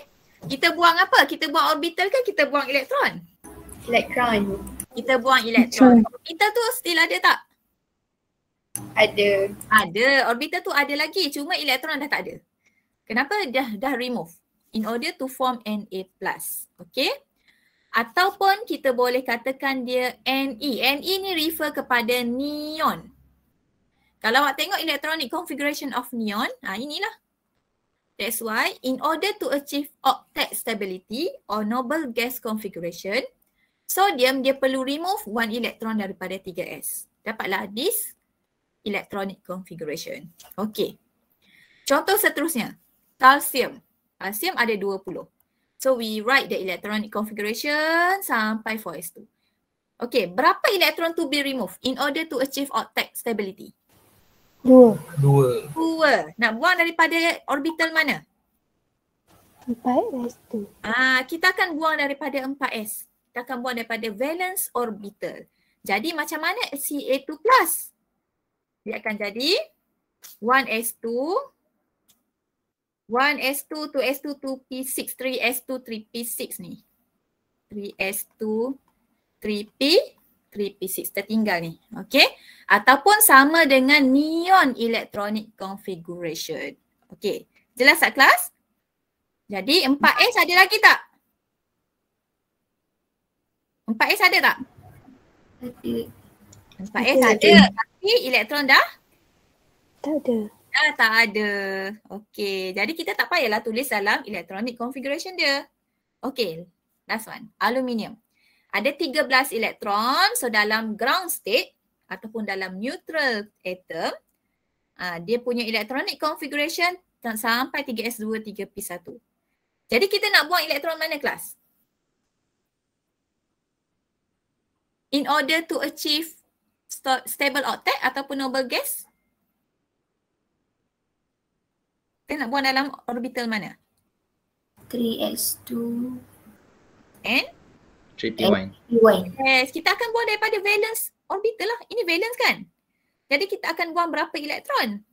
A: Kita buang apa? Kita buang orbital ke kita buang elektron?
H: Elektron.
A: Kita buang elektron. Orbital tu still ada tak?
H: Ada.
A: Ada. Orbital tu ada lagi. Cuma elektron dah tak ada. Kenapa? Dah remove. In order to form Na+. Okay? Ataupun kita boleh katakan dia Ne. Ne ni refer kepada neon. Kalau awak tengok electronic configuration of neon, inilah. That's why in order to achieve octet stability or noble gas configuration, sodium dia perlu remove one electron daripada 3s. Dapatlah this electronic configuration. Okay. Contoh seterusnya, calcium. Calcium ada 20. So we write the electronic configuration sampai 4s2. Okay, berapa electron to be removed in order to achieve octet stability?
F: 2.
A: 2. Nak buang daripada orbital mana?
F: 4S2.
A: Kita akan buang daripada 4s. Kita akan buang daripada valence orbital. Jadi macam mana Ca2+? Dia akan jadi 1s2, 1s2, 2s2, 2p6, 3s2, 3p6 ni. 3s2, 3p, 3p6 tertinggal ni. Okay. Ataupun sama dengan neon electronic configuration. Okay. Jelas tak kelas? Jadi 4s ada lagi tak? 4s ada tak?
H: Ada.
A: 4s ada. Tapi elektron dah?
F: Tak ada.
A: Tak ada. Okay. Jadi kita tak payahlah tulis dalam electronic configuration dia. Okay. Last one. Aluminium. Ada 13 elektron. So dalam ground state ataupun dalam neutral atom, dia punya electronic configuration sampai 3s2, 3p1. Jadi kita nak buang elektron mana kelas? In order to achieve stable octet ataupun noble gas? Kita nak buang dalam orbital mana?
H: 3s2
A: And?
B: 3p1.
A: Yes, kita akan buang daripada valence orbital lah. Ini valence kan? Jadi kita akan buang berapa elektron?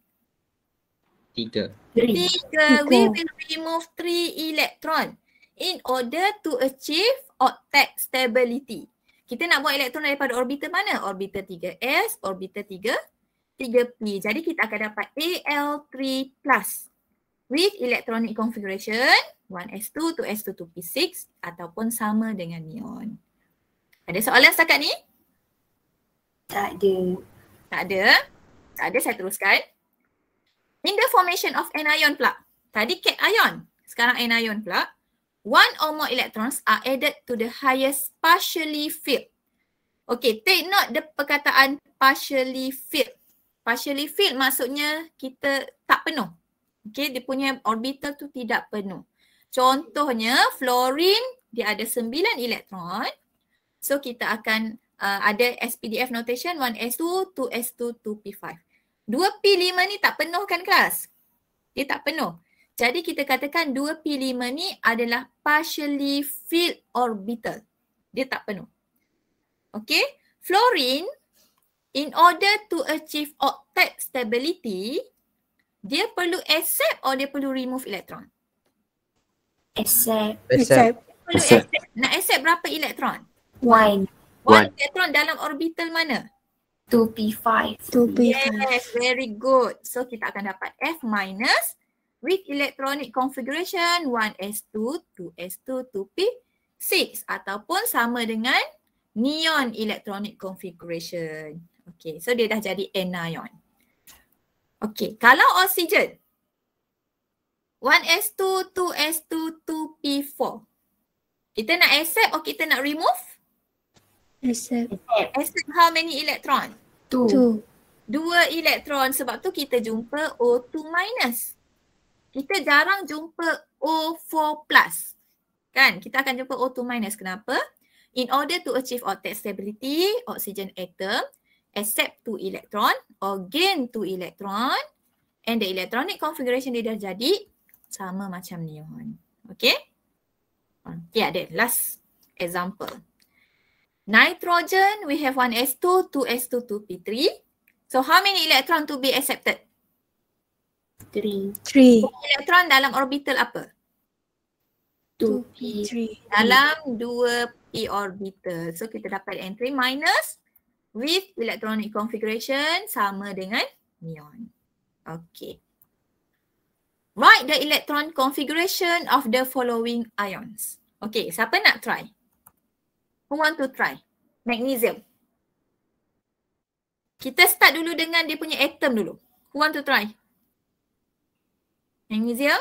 B: 3.
A: 3. We will remove 3 electron in order to achieve octet stability. Kita nak buang elektron daripada orbital mana? Orbital 3s, orbital 3p. Jadi kita akan dapat Al3+ with electronic configuration 1s2, 2s2, 2p6 ataupun sama dengan neon. Ada soalan setakat ni?
H: tak ada.
A: Tak ada? Tak ada, saya teruskan. In the formation of anion pula. Tadi cation, sekarang anion pula. One or more electrons are added to the highest partially filled. Okay, take note the perkataan partially filled. partially filled maksudnya kita tak penuh. Okay, dia punya orbital tu tidak penuh. Contohnya fluorine dia ada 9 elektron. So kita akan ada SPDF notation 1s2, 2s2, 2p5. 2p5 ni tak penuh kan kelas? Dia tak penuh. Jadi kita katakan 2p5 ni adalah partially filled orbital. Dia tak penuh. Okay. Fluorine, in order to achieve octet stability, dia perlu accept or dia perlu remove elektron?
H: Accept.
E: Accept.
A: Perlu accept. Nak accept berapa elektron?
H: 1.
A: 1 elektron dalam orbital mana?
H: 2p5.
F: 2p5.
A: Yes, very good. So kita akan dapat F minus with electronic configuration 1s2, 2s2, 2p6 ataupun sama dengan neon electronic configuration. Okay, so dia dah jadi anion. Okay, kalau oksigen 1s2, 2s2, 2p4. Kita nak accept or kita nak remove?
F: Accept.
A: Accept how many electron?
H: 2.
A: 2 elektron, sebab tu kita jumpa O2 minus. Kita jarang jumpa O4 plus. Kan? Kita akan jumpa O2 minus. Kenapa? In order to achieve octet stability, oxygen atom accept 2 electron or gain 2 electron and the electronic configuration dia dah jadi sama macam neon. Okay? Okay, ada last example. Nitrogen, we have 1s2, 2s2, 2p3. So how many electron to be accepted?
H: 3.
F: 3.
A: Elektron dalam orbital apa?
H: 2p.
F: 3.
A: Dalam 2p orbital. So kita dapat N3 minus with electronic configuration sama dengan neon. Okay. Write the electron configuration of the following ions. Okay, siapa nak try? Who want to try? Magnesium. Kita start dulu dengan dia punya atom dulu. Who want to try? Magnesium?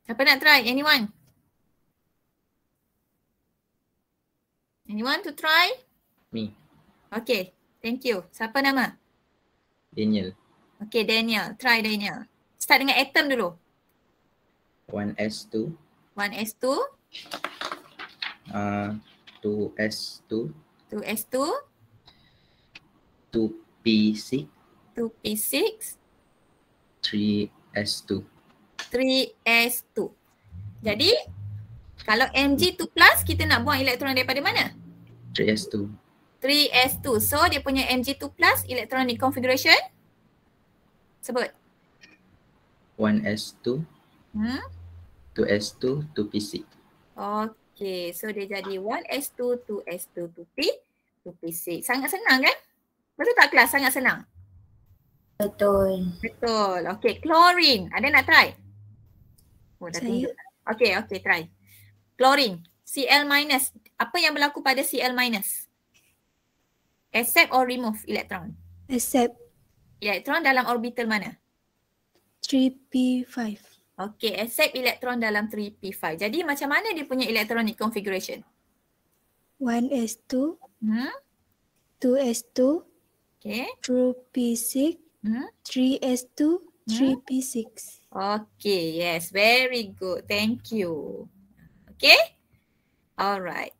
A: Siapa nak try? Anyone? Anyone to try?
B: Me.
A: Okay, thank you. Siapa nama?
B: Daniel.
A: Okay, Daniel. Try Daniel. Start dengan atom dulu.
B: 1s2,
A: 1s2,
B: 2s2,
A: 2s2,
B: 2p6,
A: 2p6,
B: 3s2.
A: 3s2. Jadi, kalau Mg2 plus, kita nak buang elektron daripada mana?
B: 3s2.
A: 3s2. So, dia punya Mg2 plus electronic configuration? Sebut.
B: 1s2, 2s2, 2p6.
A: Okay, so dia jadi 1s2, 2s2, 2p6. Sangat senang kan? Betul tak kelas? Sangat senang.
H: Betul.
A: Betul. Okay, chlorine. Ada nak try? Oh, dah
F: Saya.
A: tunjuk. Okay, try. Chlorine. Cl minus. Apa yang berlaku pada Cl minus? Accept or remove electron?
F: Accept.
A: Elektron dalam orbital mana?
F: 3p5.
A: Okay, accept elektron dalam 3p5. Jadi macam mana dia punya electronic configuration?
F: 1s2,
A: Hmm?
F: 2s2,
A: Okay.
F: 2p6,
A: Hmm?
F: 3s2, 3p6.
A: Okay, yes. Very good. Thank you. Okay? Alright.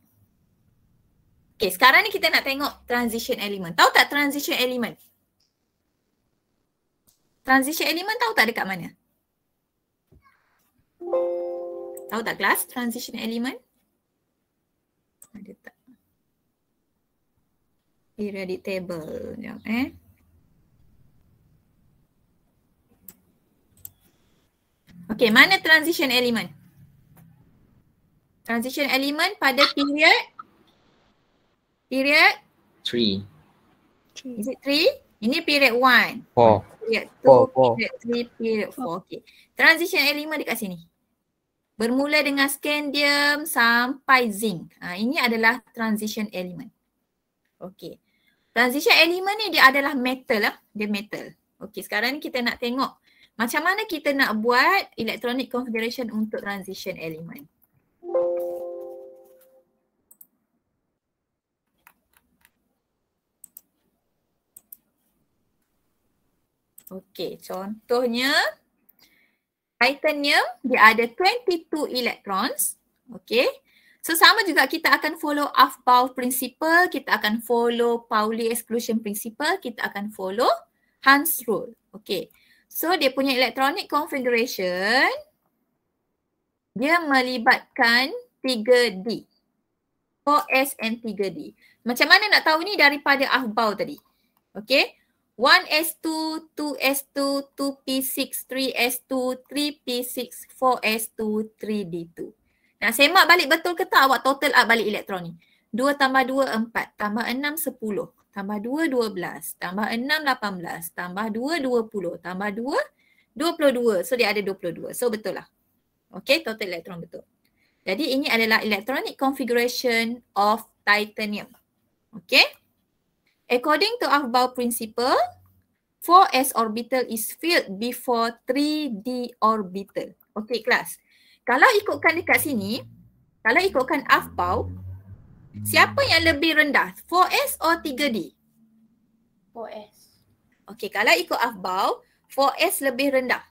A: Okay, sekarang ni kita nak tengok transition element. Tahu tak transition element? Transition element tahu tak dekat mana? Tahu tak kelas transition element? Ada tak? Periodic table. Sekejap Okay, mana transition element? Transition element pada period? Period?
B: 3.
A: Is it 3? Ini period 1.
E: 4.
A: Period 2,
E: Four.
A: period 3, period 4. Okay. Transition element dekat sini. Bermula dengan scandium sampai zinc. Ini adalah transition element. Okay. Transition element ni dia adalah metal lah. Dia metal. Okay, sekarang ni kita nak tengok macam mana kita nak buat electronic configuration untuk transition element. Okey, contohnya titanium dia ada 22 electrons. Okey. So sama juga kita akan follow Aufbau principle, kita akan follow Pauli exclusion principle, kita akan follow Hans rule. Okey. So dia punya electronic configuration dia melibatkan 3D. 4s and 3D. Macam mana nak tahu ni daripada Aufbau tadi? Okey. 1s2, 2s2, 2p6, 3s2, 3p6, 4s2, 3d2. Nak semak balik betul ke tak awak total up balik elektron ni? 2 tambah 2, 4. Tambah 6, 10. Tambah 2, 12. Tambah 6, 18. Tambah 2, 20. Tambah 2, 22. So dia ada 22. So betul lah. Okay, total elektron betul. Jadi ini adalah electronic configuration of titanium. Okay. According to Aufbau principle, 4s orbital is filled before 3d orbital. Okay kelas. Kalau ikutkan dekat sini, kalau ikutkan Aufbau, siapa yang lebih rendah? 4s atau 3d?
H: 4s.
A: Okey, kalau ikut Aufbau, 4s lebih rendah.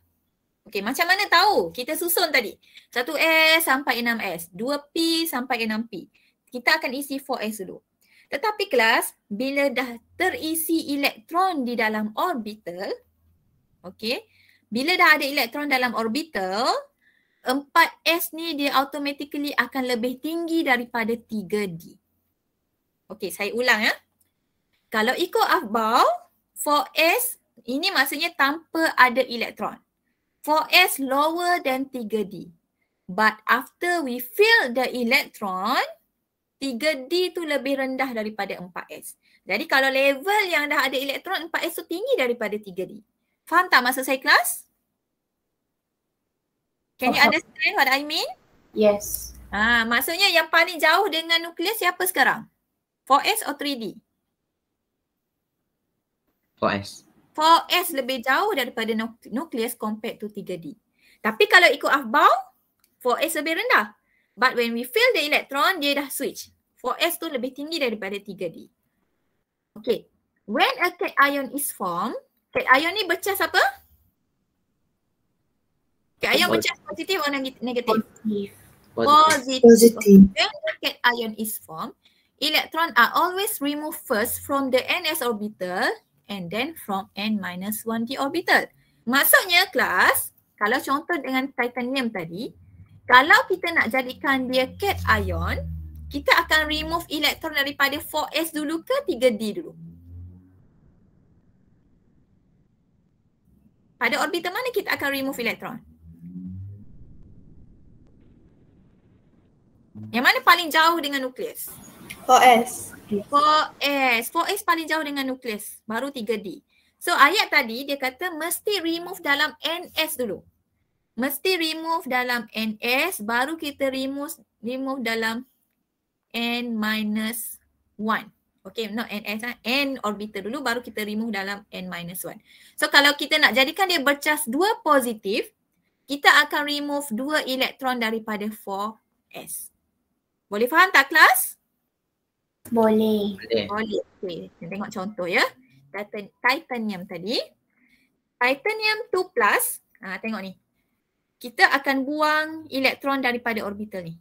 A: Okey, macam mana tahu? Kita susun tadi. 1s sampai 6s, 2p sampai 6p. Kita akan isi 4s dulu. Tetapi kelas, bila dah terisi elektron di dalam orbital, okey, bila dah ada elektron dalam orbital, 4s ni dia automatically akan lebih tinggi daripada 3d. Okey, saya ulang ya. Kalau ikut Aufbau, 4s ini maksudnya tanpa ada elektron. 4s lower than 3d. But after we fill the electron, 3d tu lebih rendah daripada 4s. Jadi kalau level yang dah ada elektron, 4s tu tinggi daripada 3d. Faham tak maksud saya kelas? Can you understand what I mean?
H: Yes.
A: Maksudnya yang paling jauh dengan nukleus siapa sekarang? 4s atau 3d?
B: 4s.
A: 4s lebih jauh daripada nukleus compared to 3d. Tapi kalau ikut Aufbau, 4s lebih rendah. But when we fill the electron, dia dah switch. 4s tu lebih tinggi daripada 3d. Okay. When a cation is formed, cation ni bercas apa? Cation bercas positif atau negatif?
H: Positive.
A: Positive. When the cation is formed, electron are always removed first from the ns orbital and then from n-1d orbital. Maksudnya kelas, kalau contoh dengan titanium tadi, kalau kita nak jadikan dia cation, kita akan remove elektron daripada 4s dulu ke 3d dulu? Pada orbital mana kita akan remove elektron? Yang mana paling jauh dengan nukleus?
H: 4s.
A: 4s paling jauh dengan nukleus, baru 3d. So ayat tadi dia kata mesti remove dalam ns dulu. Mesti remove dalam ns, baru kita remove dalam n-1. Okay, not ns, n orbital dulu, baru kita remove dalam n-1. So kalau kita nak jadikan dia bercas 2 positif, kita akan remove 2 elektron daripada 4s. Boleh faham tak kelas?
H: Boleh.
A: Boleh. Okay, kita tengok contoh ya. Titanium tadi. Titanium 2+, tengok ni. Kita akan buang elektron daripada orbital ni.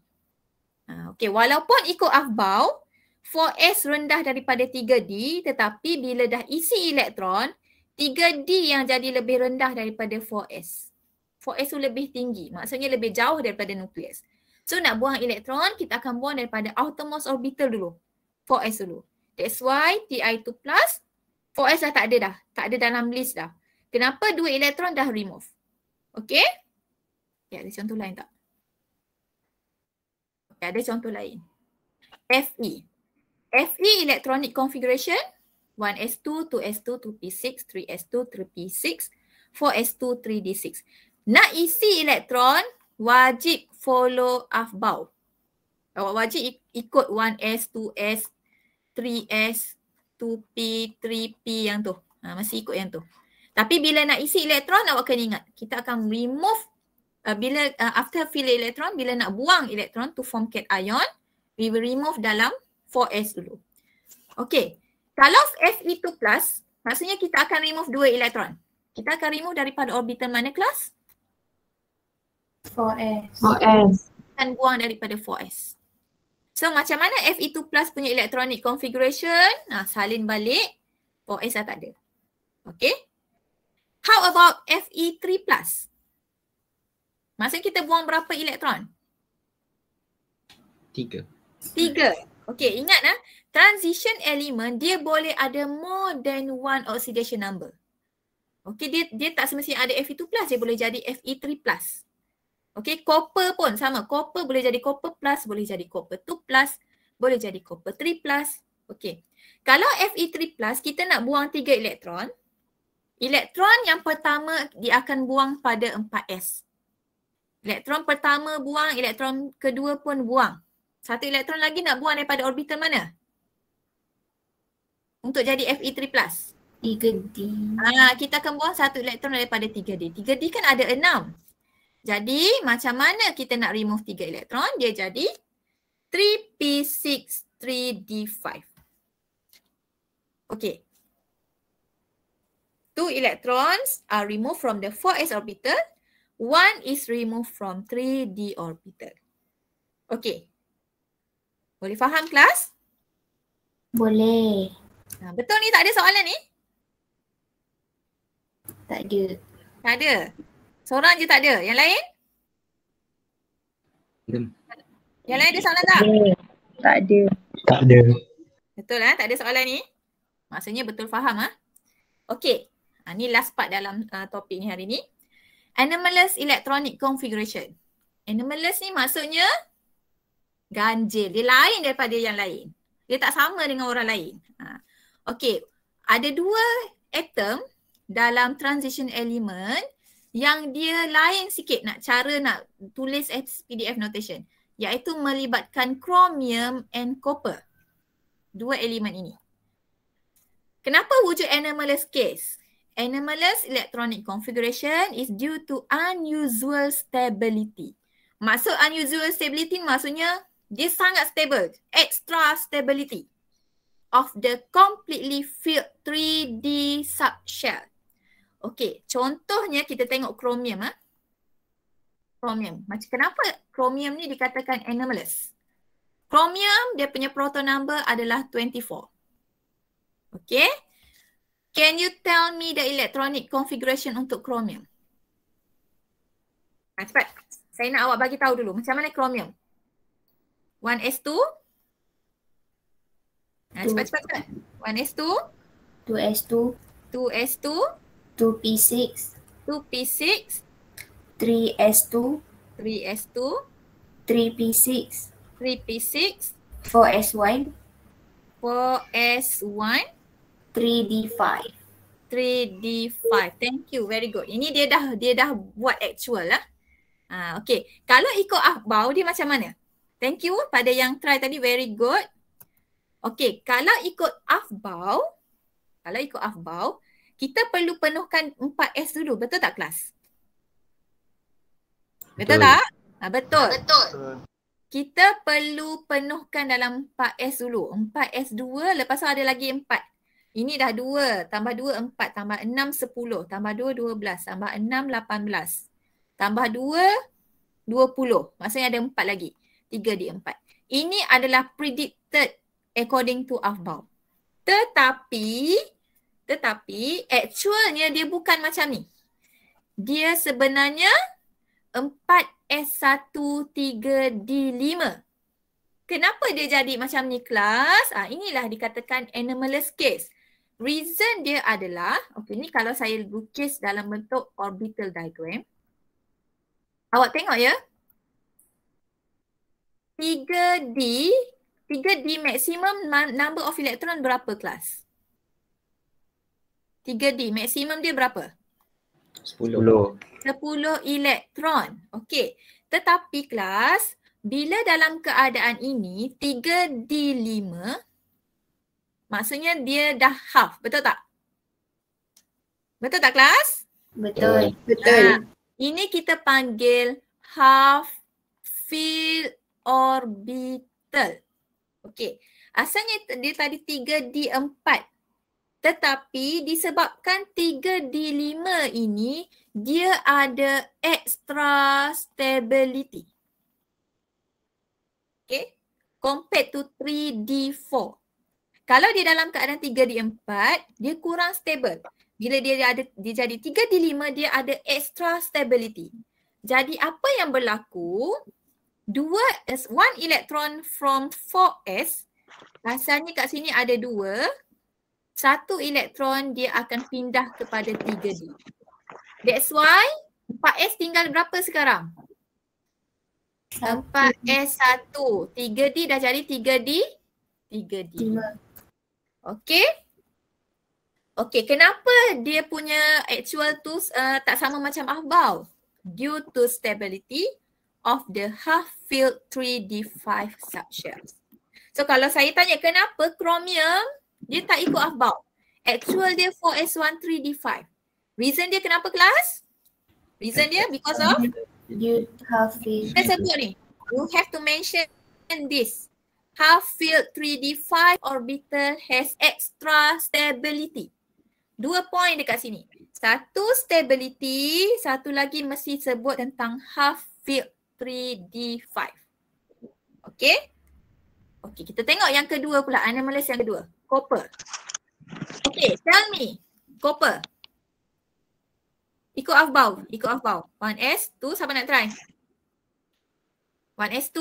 A: Okay, walaupun ikut Aufbau, 4s rendah daripada 3d, tetapi bila dah isi elektron, 3d yang jadi lebih rendah daripada 4s. 4s tu lebih tinggi, maksudnya lebih jauh daripada nukleus. So nak buang elektron, kita akan buang daripada outermost orbital dulu. 4s dulu. That's why Ti2+, 4s dah tak ada dah. Tak ada dalam list dah. Kenapa 2 elektron dah remove? Okay? Okay, ada contoh lain tak? Okay, ada contoh lain. Fe. Fe electronic configuration 1s2, 2s2, 2p6, 3s2, 3p6, 4s2, 3d6. Nak isi elektron, wajib follow Aufbau. Awak wajib ikut 1s, 2s, 3s, 2p, 3p yang tu. Masih ikut yang tu. Tapi bila nak isi elektron, awak kena ingat. Kita akan remove, after fill elektron, bila nak buang elektron to form cation, we will remove dalam 4s dulu. Okay. Kalau Fe2+, maksudnya kita akan remove 2 elektron. Kita akan remove daripada orbital mana kelas?
H: 4s.
G: 4s.
A: Dan buang daripada 4s. So macam mana Fe2 plus punya electronic configuration? Salin balik. 4s dah tak ada. Okay. How about Fe3 plus? Maksudnya kita buang berapa elektron?
B: 3.
A: 3. Okay, ingat transition element dia boleh ada more than one oxidation number. Okay, dia tak semestinya ada Fe2 plus, dia boleh jadi Fe3 plus. Okay, copper pun sama. Copper boleh jadi copper plus, boleh jadi copper 2 plus, boleh jadi copper 3 plus. Okay. Kalau Fe3 plus, kita nak buang 3 elektron. Elektron yang pertama dia akan buang pada 4s. Elektron pertama buang, elektron kedua pun buang. Satu elektron lagi nak buang daripada orbital mana? Untuk jadi Fe3 plus.
H: 3d.
A: Kita akan buang satu elektron daripada 3d. 3d kan ada 6. Jadi macam mana kita nak remove 3 elektron? Dia jadi 3p6 3d5. Okay. 2 electrons are removed from the 4s orbital. 1 is removed from 3d orbital. Okay. Boleh faham kelas?
H: Boleh.
A: Betul ni, tak ada soalan ni?
H: Tak ada.
A: Tak ada. Seorang je tak ada. Yang lain? Yang lain ada soalan tak?
G: Tak ada.
C: Tak ada.
A: Betul tak ada soalan ni? Maksudnya betul faham Okey. Ni last part dalam topik ni hari ni. Anomalous electronic configuration. Anomalous ni maksudnya ganjil. Dia lain daripada yang lain. Dia tak sama dengan orang lain. Okey. Ada 2 atom dalam transition element yang dia lain sikit cara nak tulis PDF notation. Iaitu melibatkan chromium and copper. 2 elemen ini. Kenapa wujud anomalous case? Anomalous electronic configuration is due to unusual stability. Maksud unusual stability maksudnya dia sangat stable. Extra stability of the completely filled 3D subshell. Okey, contohnya kita tengok chromium Chromium. Macam kenapa chromium ni dikatakan anomalous? Chromium dia punya proton number adalah 24. Okay. Can you tell me the electronic configuration untuk chromium? Cepat. Saya nak awak bagi tahu dulu macam mana chromium. 1s2. Cepat. 1s2.
H: 2s2.
A: 2s2.
H: 2p6.
A: 2p6.
H: 3s2.
A: 3s2.
H: 3p6.
A: 3p6.
H: 4s1.
A: 4s1.
H: 3d5.
A: 3d5. Thank you. Very good. Ini dia dah buat actual Okay. Kalau ikut Afbau dia macam mana? Thank you pada yang try tadi. Very good. Okay. Kalau ikut Afbau, kita perlu penuhkan 4s dulu. Betul tak kelas? Betul tak? Betul. Kita perlu penuhkan dalam 4s dulu. 4s2 lepas tu ada lagi 4. Ini dah 2, tambah 2, 4, tambah 6, 10, tambah 2, 12, tambah 6, 18, tambah 2, 20. Maksudnya ada 4 lagi. 3 di 4. Ini adalah predicted according to Afbau. Tetapi actualnya dia bukan macam ni. Dia sebenarnya 4s1 3d5. Kenapa dia jadi macam ni kelas? Inilah dikatakan anomalous case. Reason dia adalah, ni kalau saya lukis dalam bentuk orbital diagram. Awak tengok ya. 3D maximum number of electron berapa kelas? 3D maksimum dia berapa?
B: 10.
A: 10 elektron. Okey. Tetapi kelas, bila dalam keadaan ini 3D5, maksudnya dia dah half. Betul tak? Betul tak kelas?
H: Betul.
A: Ini kita panggil half filled orbital. Okey. Asalnya dia tadi 3D4. Tetapi disebabkan 3D5 ini dia ada extra stability. Okay. Compared to 3D4. Kalau dia dalam keadaan 3D4, dia kurang stable. Bila dia jadi 3D5, dia ada extra stability. Jadi apa yang berlaku? One electron from 4s, asalnya kat sini ada 2. Satu elektron dia akan pindah kepada 3D. That's why 4s tinggal berapa sekarang? 4s1. 3D dah jadi 3D. Okey. Okey, kenapa dia punya actual tu tak sama macam ahbau? Due to stability of the half-filled 3D5 subshells. So kalau saya tanya kenapa chromium dia tak ikut ahbau? Actual dia 4s1 3D5. Reason dia kenapa kelas? Reason dia because of?
H: You have it.
A: Kita sebut ni. You have to mention this. Half-filled 3D5 orbital has extra stability. 2 point dekat sini. Satu stability, satu lagi mesti sebut tentang half-filled 3D5. Okay? Okay, kita tengok yang kedua pula. Anomalous yang kedua. Copper. Okay, tell me. Copper. Ikut ahbau. 1s, 2, siapa nak try? 1s2.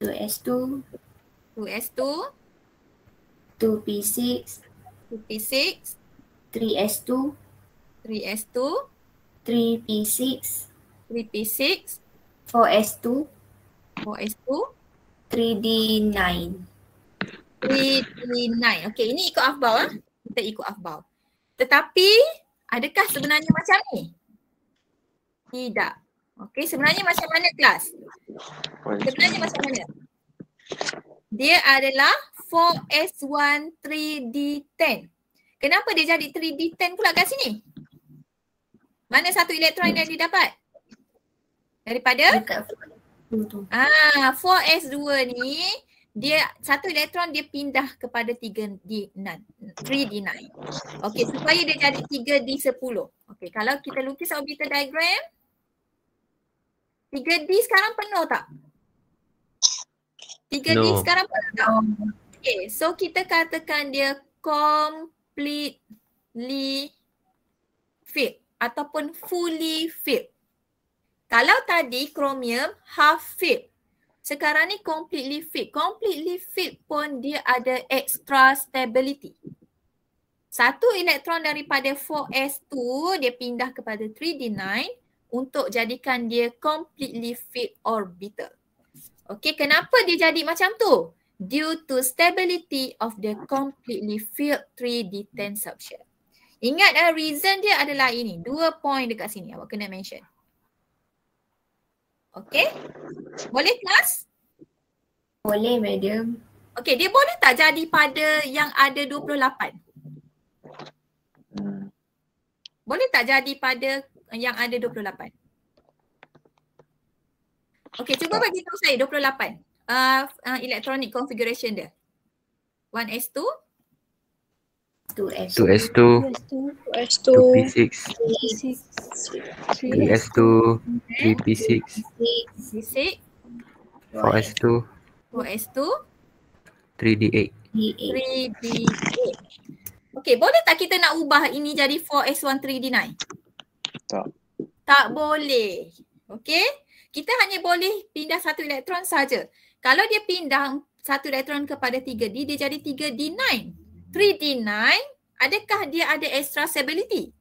H: 2s2.
A: 2s2.
H: 2p6.
A: 2p6.
H: 3s2.
A: 3s2.
H: 3p6.
A: 3p6.
H: 4s2.
A: 4s2.
H: 3d9.
A: 3d9. Okay, ini ikut ahbau. Kita ikut ahbau. Tetapi, adakah sebenarnya macam ni? Tidak. Okay, sebenarnya macam mana kelas? Sebenarnya macam mana? Dia adalah 4s1 3d10. Kenapa dia jadi 3d10 pula kat sini? Mana satu elektron yang dia dapat? Daripada? 4s2 ni, dia satu elektron dia pindah kepada 3d9. Okey, supaya dia jadi 3d10. Okey, kalau kita lukis orbital diagram, 3d sekarang penuh tak? 3d
E: No.
A: sekarang penuh tak? Okey, so kita katakan dia completely filled ataupun fully filled. Kalau tadi chromium half filled, sekarang ni completely filled. Completely filled pun dia ada extra stability. Satu elektron daripada 4s2 dia pindah kepada 3d9 untuk jadikan dia completely filled orbital. Okey, kenapa dia jadi macam tu? Due to stability of the completely filled 3d10 subshell. Ingat reason dia adalah ini. 2 point dekat sini awak kena mention. Okey? Boleh kelas?
H: Boleh, madam.
A: Okey, dia boleh tak jadi pada yang ada 28? Boleh tak jadi pada yang ada 28? Okey, cuba bagi tahu saya 28. Electronic configuration dia. 1s2,
H: 2s2.
E: 2s2,
F: 2s2,
E: 2p6,
F: 3s2,
E: 3p6,
A: C6,
E: 4s2,
A: 4s2,
E: 3d8.
A: 3d8. Okey, boleh tak kita nak ubah ini jadi 4s1 3d9?
C: Tak.
A: Tak boleh. Okey? Kita hanya boleh pindah satu elektron saja. Kalau dia pindah satu elektron kepada 3D, dia jadi 3D9. 3D9, adakah dia ada extra stability?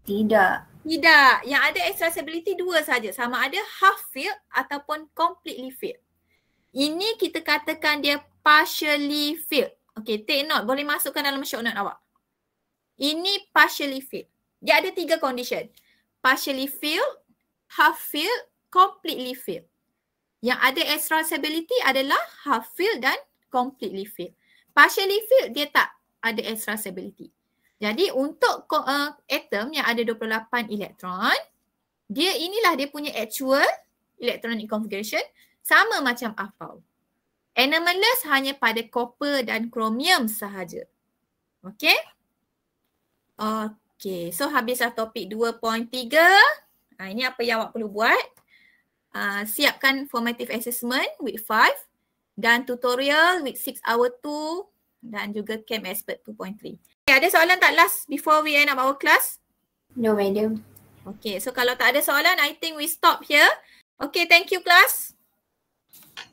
H: Tidak.
A: Tidak. Yang ada extra stability 2 saja. Sama ada half filled ataupun completely filled. Ini kita katakan dia partially filled. Okey, take note. Boleh masukkan dalam short note awak. Ini partially filled. Dia ada 3 condition. Partially filled, half filled, completely filled. Yang ada extra stability adalah half filled dan completely filled. Partially filled dia tak ada extra stability. Jadi untuk atom yang ada 28 elektron, inilah dia punya actual electronic configuration sama macam ahbau. Anomalous hanya pada copper dan chromium sahaja. Okay? Okay, so habislah topik 2.3. Ini apa yang awak perlu buat. Siapkan formative assessment week 5 dan tutorial week 6 hour 2 dan juga camp expert 2.3. Okay, ada soalan tak last before we end up our class?
H: No, madam.
A: Okay, so kalau tak ada soalan, I think we stop here. Okay, thank you class.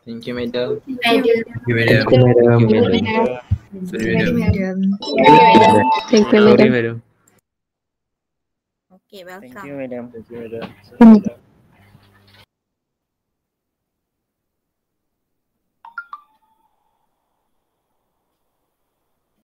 B: Thank you, madam.
H: Madam.
D: Thank you, madam.
E: Thank you, madam.
D: Sorry, madam.
E: Thank you, madam.
A: Okay, welcome.
C: Thank you, madam. Thank you, madam.
G: Hmm.